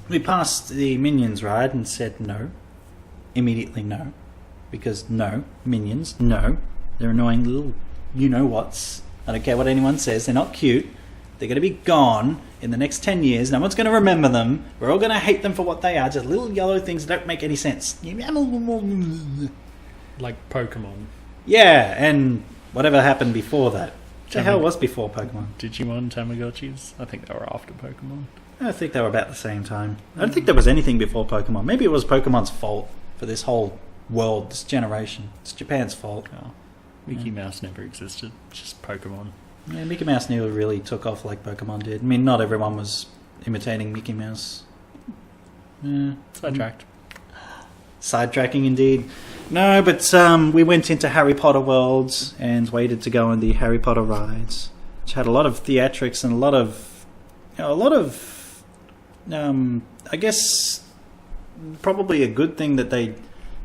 we passed the Minions ride and said no. Immediately no. Because no. Minions, no. They're annoying little you-know-whats. I don't care what anyone says. They're not cute. They're going to be gone in the next 10 years. No one's going to remember them. We're all going to hate them for what they are. Just little yellow things that don't make any sense. Like Pokemon. Yeah, and whatever happened before that. What the hell was before Pokemon? Digimon, Tamagotchis? I think they were after Pokemon. I think they were about the same time. I don't think there was anything before Pokemon. Maybe it was Pokemon's fault for this whole world, this generation. It's Japan's fault. Oh. Mickey Mouse never existed. It's just Pokemon. Yeah, Mickey Mouse never really took off like Pokemon did. I mean, not everyone was imitating Mickey Mouse. Yeah. Sidetracked. Sidetracking indeed. No, but we went into Harry Potter worlds and waited to go on the Harry Potter rides, which had a lot of theatrics and I guess probably a good thing that they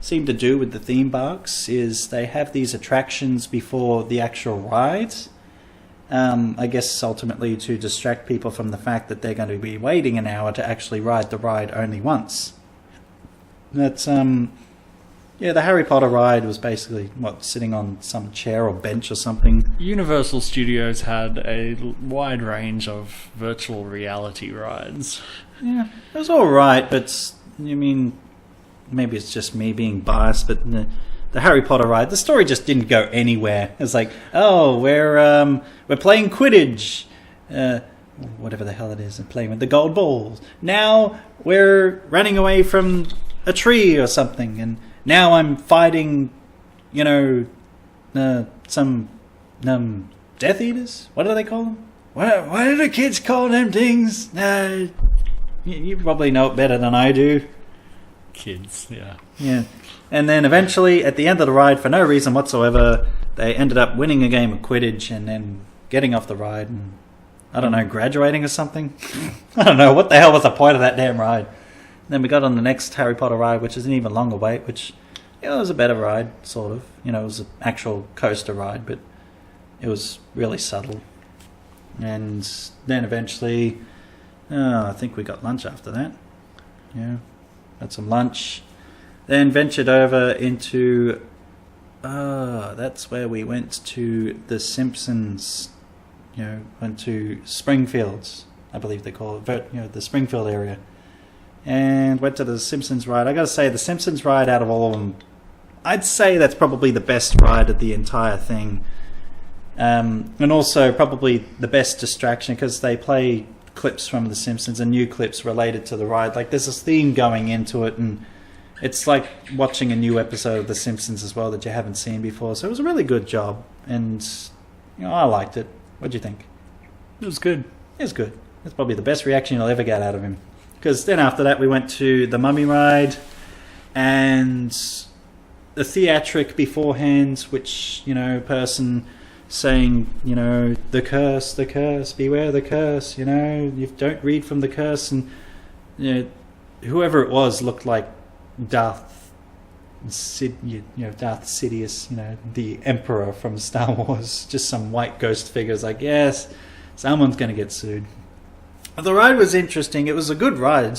seem to do with the theme parks is they have these attractions before the actual rides. I guess ultimately to distract people from the fact that they're going to be waiting an hour to actually ride the ride only once. That's the Harry Potter ride was basically sitting on some chair or bench or something. Universal Studios had a wide range of virtual reality rides. Yeah, it was all right, but I mean, maybe it's just me being biased, but the Harry Potter ride, the story just didn't go anywhere. It's like, oh, we're playing Quidditch, whatever the hell it is, and playing with the gold balls. Now we're running away from a tree or something, and now I'm fighting, some Death Eaters. What do they call them? What do the kids call them things? You probably know it better than I do. Kids, yeah. Yeah. And then eventually, at the end of the ride, for no reason whatsoever, they ended up winning a game of Quidditch and then getting off the ride and, I don't know, graduating or something. I don't know. What the hell was the point of that damn ride? And then we got on the next Harry Potter ride, which is an even longer wait, which was a better ride, sort of. It was an actual coaster ride, but it was really subtle. And then eventually, I think we got lunch after that. Yeah, had some lunch. Then ventured over into... that's where we went to The Simpsons. Went to Springfields, I believe they call it. The Springfield area. And went to the Simpsons ride. I gotta say, the Simpsons ride, out of all of them, I'd say that's probably the best ride of the entire thing. And also probably the best distraction, because they play clips from The Simpsons and new clips related to the ride. Like, there's this theme going into it, and it's like watching a new episode of The Simpsons as well that you haven't seen before. So it was a really good job, and I liked it. What do you think? It was good. It was good. It's probably the best reaction you'll ever get out of him. Because then after that we went to the Mummy ride and the theatric beforehand, which, person saying, the curse, beware the curse, you don't read from the curse. And whoever it was looked like Darth Sidious, the Emperor from Star Wars. Just some white ghost figures. Like, yes, someone's going to get sued. The ride was interesting. It was a good ride.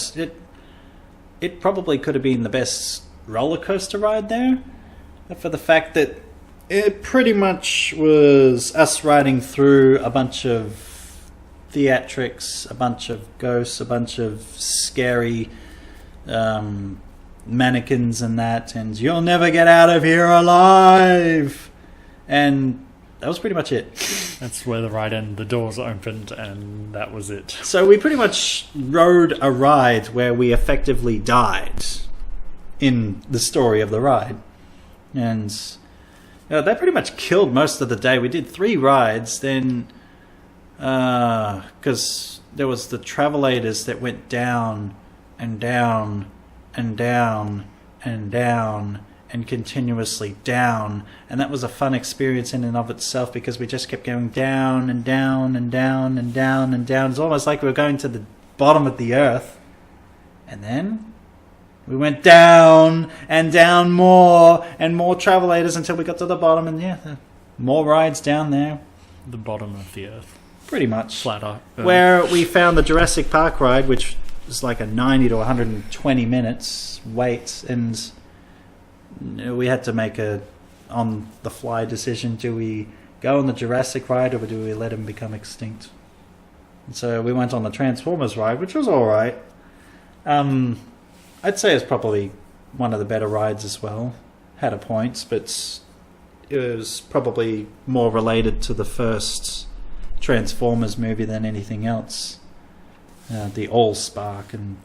It probably could have been the best roller coaster ride there, for the fact that it pretty much was us riding through a bunch of theatrics, a bunch of ghosts, a bunch of scary mannequins and that, and you'll never get out of here alive. And that was pretty much it. That's where the ride ended. The doors opened, and that was it. So we pretty much rode a ride where we effectively died in the story of the ride. And that pretty much killed most of the day. We did 3 rides, then because there was the Travelators that went down and down and down and down and continuously down, and that was a fun experience in and of itself, because we just kept going down and down and down and down and down. It's almost like we were going to the bottom of the earth, and then we went down and down more and more Travelators until we got to the bottom, and more rides down there. The bottom of the earth. Pretty much. Flat Earth. Where we found the Jurassic Park ride, which was like a 90 to 120 minutes wait, and we had to make a on-the-fly decision. Do we go on the Jurassic ride, or do we let him become extinct? And so we went on the Transformers ride, which was alright. I'd say it's probably one of the better rides as well. Had a point, but it was probably more related to the first Transformers movie than anything else. The All-Spark and,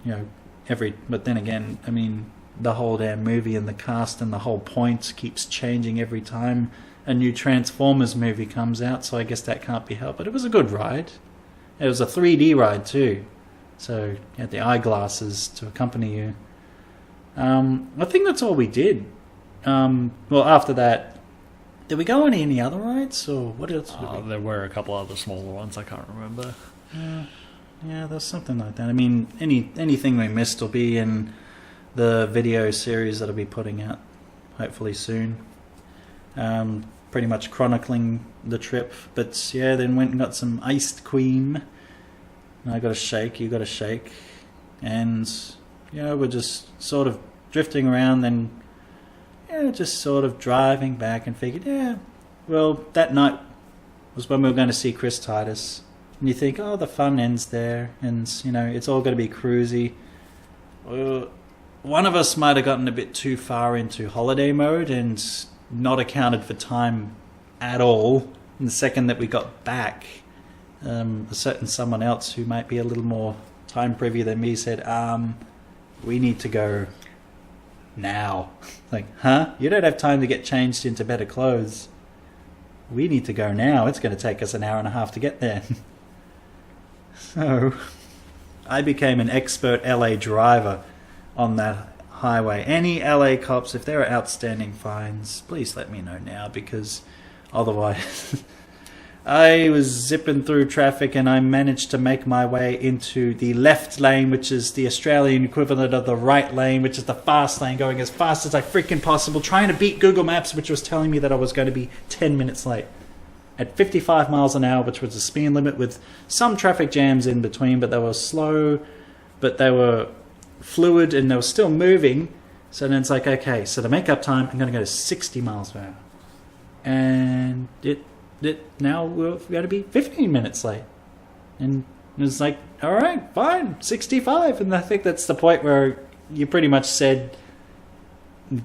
but then again, I mean, the whole damn movie and the cast and the whole point keeps changing every time a new Transformers movie comes out, so I guess that can't be helped. But it was a good ride. It was a 3D ride too, so you had the eyeglasses to accompany you. I think that's all we did. Well, after that, did we go on any other rides, or what else? There were a couple other smaller ones, I can't remember. Yeah, there's something like that. I mean, anything we missed will be in the video series that I'll be putting out hopefully soon. Pretty much chronicling the trip. But yeah, then went and got some iced cream. I got a shake, you got a shake. And we're just sort of drifting around, then just sort of driving back, and figured, well, that night was when we were going to see Chris Titus. And you think, the fun ends there, and it's all going to be cruisy. One of us might have gotten a bit too far into holiday mode and not accounted for time at all. And the second that we got back, a certain someone else who might be a little more time privy than me said, we need to go. now. Like, huh? You don't have time to get changed into better clothes. We need to go now. It's going to take us an hour and a half to get there. So, I became an expert LA driver on that highway. Any LA cops, if there are outstanding fines, please let me know now, because otherwise I was zipping through traffic and I managed to make my way into the left lane, which is the Australian equivalent of the right lane, which is the fast lane, going as fast as I freaking possible, trying to beat Google Maps, which was telling me that I was going to be 10 minutes late. At 55 miles an hour, which was the speed limit, with some traffic jams in between, but they were slow, but they were fluid and they were still moving. So then it's like, okay, so to make up time, I'm going to go to 60 miles per hour. And now we're going to be 15 minutes late. And it's like, all right, fine, 65. And I think that's the point where you pretty much said,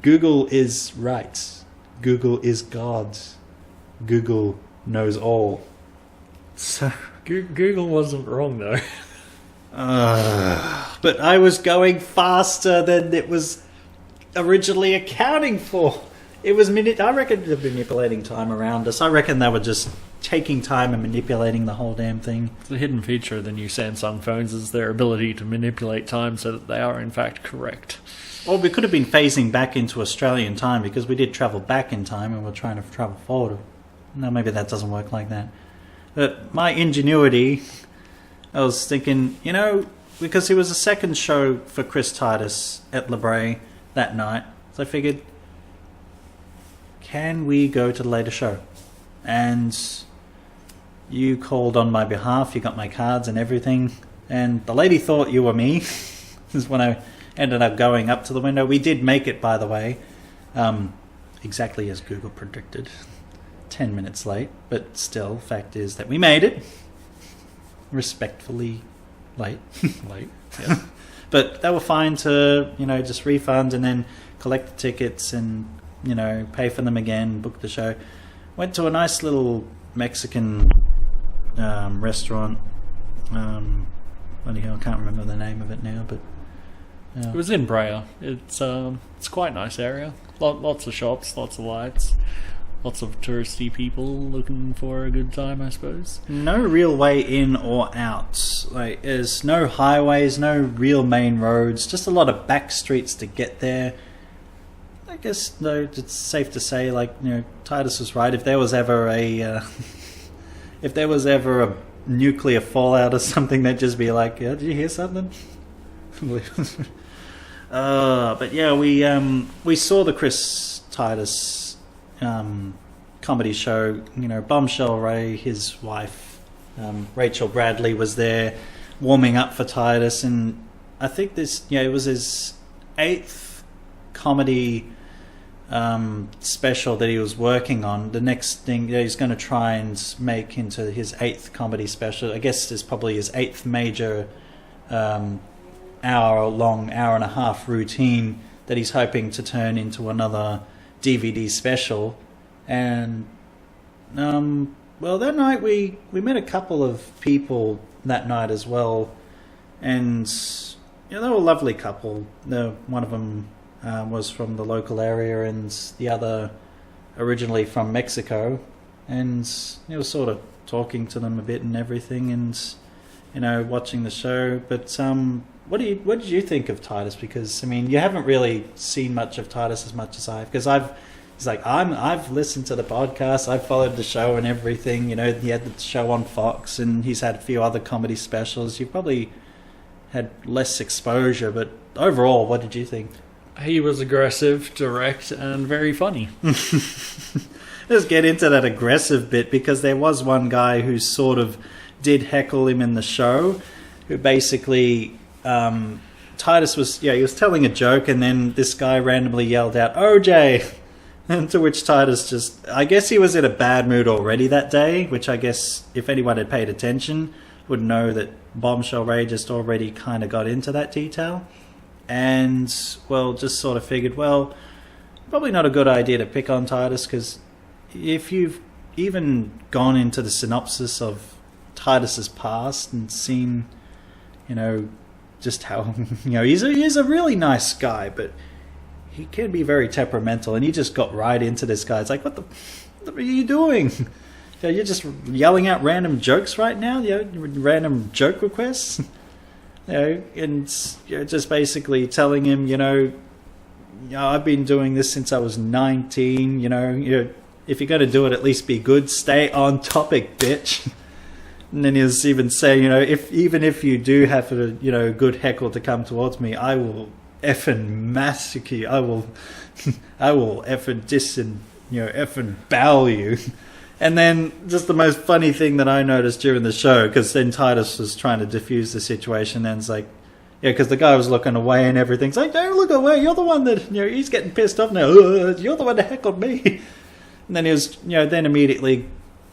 Google is right. Google is God. Google knows all. So Google wasn't wrong, though. But I was going faster than it was originally accounting for. It was I reckon they're manipulating time around us. I reckon they were just taking time and manipulating the whole damn thing. The hidden feature of the new Samsung phones is their ability to manipulate time so that they are in fact correct. Well, we could have been phasing back into Australian time, because we did travel back in time and we're trying to travel forward. No, maybe that doesn't work like that. But my ingenuity, I was thinking, because it was a second show for Chris Titus at La Brea that night, so I figured, can we go to the later show? And you called on my behalf, you got my cards and everything, and the lady thought you were me. This is when I ended up going up to the window. We did make it, by the way, exactly as Google predicted. 10 minutes late, but still, fact is that we made it. Respectfully late. Late, yeah. But they were fine to, just refund and then collect the tickets and, pay for them again, book the show. Went to a nice little Mexican restaurant. Bloody hell, I can't remember the name of it now, but... It was in Brea. It's quite a nice area. Lots of shops, lots of lights. Lots of touristy people looking for a good time, I suppose. No real way in or out. Like, there's no highways, no real main roads, just a lot of back streets to get there. I guess, though, it's safe to say, Titus was right. If there was ever a nuclear fallout or something, they'd just be like, did you hear something? But yeah, we saw the Chris Titus comedy show. Bombshell Ray, his wife, Rachel Bradley, was there warming up for Titus, and I think it was his 8th comedy special that he was working on. The next thing he's going to try and make into his 8th comedy special, I guess, is probably his 8th major hour-long, hour-and-a-half routine that he's hoping to turn into another DVD special. And that night we met a couple of people that night as well, and they were a lovely couple. One of them was from the local area, and the other originally from Mexico, and I was sort of talking to them a bit and everything, and watching the show. But what did you think of Titus? Because you haven't really seen much of Titus as much as I have, because I've listened to the podcast, I've followed the show and everything. He had the show on Fox, and he's had a few other comedy specials. You've probably had less exposure, but overall, what did you think? He was aggressive, direct, and very funny. Let's get into that aggressive bit, because there was one guy who sort of did heckle him in the show, who basically... Titus was telling a joke, and then this guy randomly yelled out, OJ! And to which Titus I guess he was in a bad mood already that day, which I guess if anyone had paid attention would know that Bombshell Ray just already kind of got into that detail. And, just sort of figured, probably not a good idea to pick on Titus, because if you've even gone into the synopsis of Titus's past and seen, just how, he's a really nice guy, but he can be very temperamental, and he just got right into this guy. It's like, what are you doing? You're just yelling out random jokes right now, random joke requests, and just basically telling him, I've been doing this since I was 19. If you're going to do it, at least be good. Stay on topic, bitch. And then he was even saying, if you do have a good heckle to come towards me, I will effing massacre you. I will effing diss and effing bow you. And then just the most funny thing that I noticed during the show, because then Titus was trying to diffuse the situation, and it's like, because the guy was looking away and everything. It's like, don't look away. You're the one that he's getting pissed off now. You're the one that heckled me. And then he was then immediately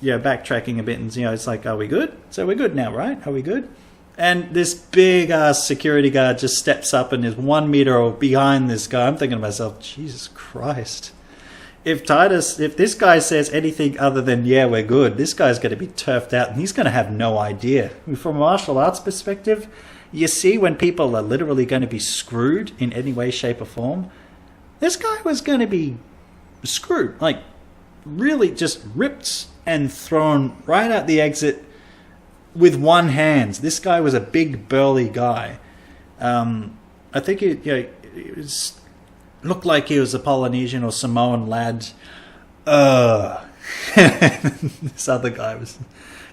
backtracking a bit, and it's like, are we good? So we're good now, right? Are we good? And this big ass security guard just steps up and is 1 meter behind this guy. I'm thinking to myself, Jesus Christ. If this guy says anything other than, yeah, we're good, this guy's going to be turfed out, and he's going to have no idea. From a martial arts perspective, you see when people are literally going to be screwed in any way, shape, or form. This guy was going to be screwed. Like, really just ripped and thrown right out the exit with one hand. This guy was a big, burly guy. I think it looked like he was a Polynesian or Samoan lad. This other guy was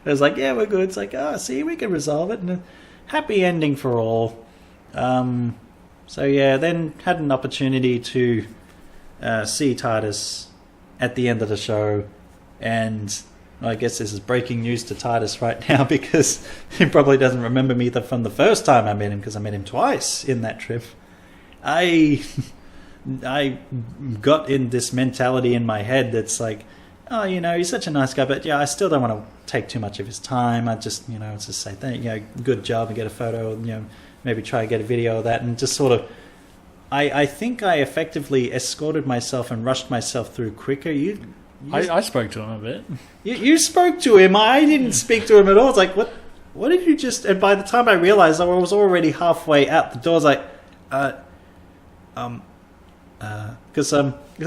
like, yeah, we're good. It's like, see, we can resolve it. And a happy ending for all. Then had an opportunity to see Titus at the end of the show. And I guess this is breaking news to Titus right now, because he probably doesn't remember me from the first time I met him, because I met him twice in that trip. I got in this mentality in my head that's like, he's such a nice guy, but I still don't want to take too much of his time. I just, just say, good job, and get a photo, maybe try to get a video of that, and just sort of, I think I effectively escorted myself and rushed myself through quicker. I spoke to him a bit. You spoke to him. I didn't speak to him at all. It's like, what did you just... And by the time I realized I was already halfway out the door, I was like, because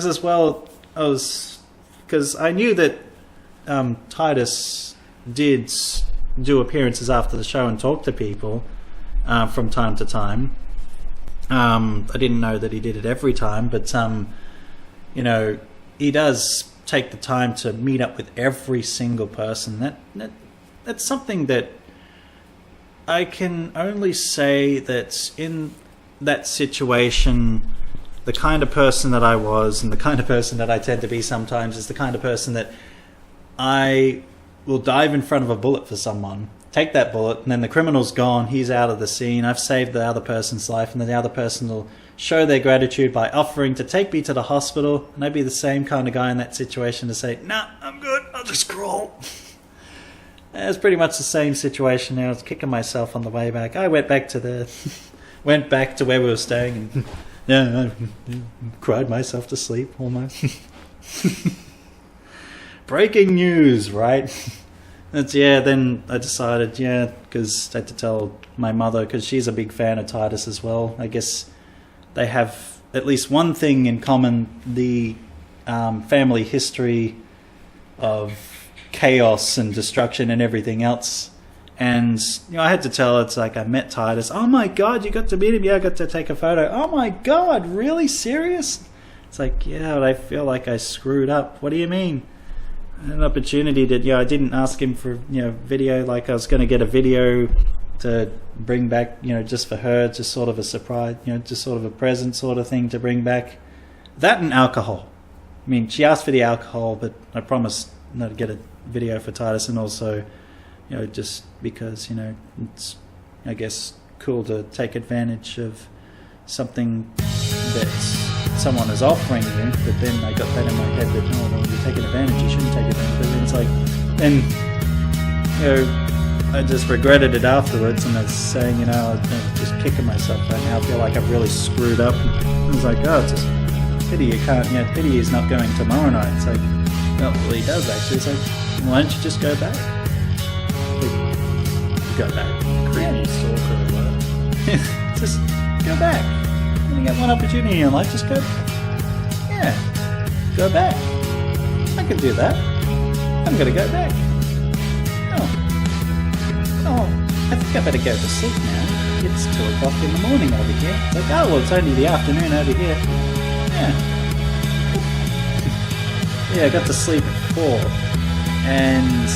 as well, because I knew that Titus did do appearances after the show and talk to people from time to time. I didn't know that he did it every time, but he does take the time to meet up with every single person. That's something that I can only say that in that situation, the kind of person that I was, and the kind of person that I tend to be sometimes, is the kind of person that I will dive in front of a bullet for someone, take that bullet, and then the criminal's gone, he's out of the scene, I've saved the other person's life, and then the other person will show their gratitude by offering to take me to the hospital, and I'd be the same kind of guy in that situation to say, nah, I'm good, I'll just crawl. It's pretty much the same situation now. I was kicking myself on the way back. I went back to where we were staying, and I cried myself to sleep almost. Breaking news, right? Then I decided, because I had to tell my mother, because she's a big fan of Titus as well. I guess they have at least one thing in common, the family history of chaos and destruction and everything else. And I had to tell her, it's like, I met Titus. Oh my God, you got to meet him? Yeah, I got to take a photo. Oh my God, really? Serious? It's like, yeah, but I feel like I screwed up. What do you mean? An opportunity that, I didn't ask him for, video, like I was going to get a video to bring back, just for her, just sort of a surprise, just sort of a present sort of thing to bring back. That and alcohol. I mean, she asked for the alcohol, but I promised not to get a video for Titus, and also, just because, it's, I guess, cool to take advantage of something that someone is offering you, but then I got that in my head that, well, you're taking advantage, you shouldn't take advantage. But then it's like, I just regretted it afterwards, and I was saying, I'm just kicking myself right now. I feel like I've really screwed up. I was like, it's just pity you can't, pity he's not going tomorrow night. It's like, well, he does actually. It's like, why don't you just go back? Go back. Creepy stalker alert. Just go back. You get one opportunity in your life, just go back. Yeah. Go back. I can do that. I'm gonna go back. Oh, I think I better go to sleep now. It's 2 o'clock in the morning over here. It's like, oh, well, it's only the afternoon over here. Yeah. Yeah, I got to sleep at 4. And...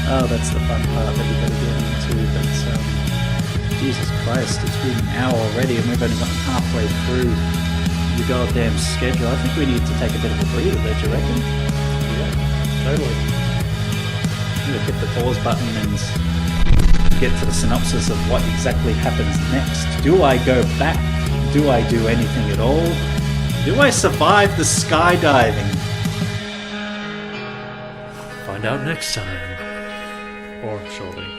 oh, that's the fun part that we gotta get into. But, Jesus Christ, it's been an hour already and we've only gotten halfway through the goddamn schedule. I think we need to take a bit of a breather, don't you reckon? Yeah, totally. I'm gonna hit the pause button and get to the synopsis of what exactly happens next. Do I go back? Do I do anything at all? Do I survive the skydiving? Find out next time. Or shortly.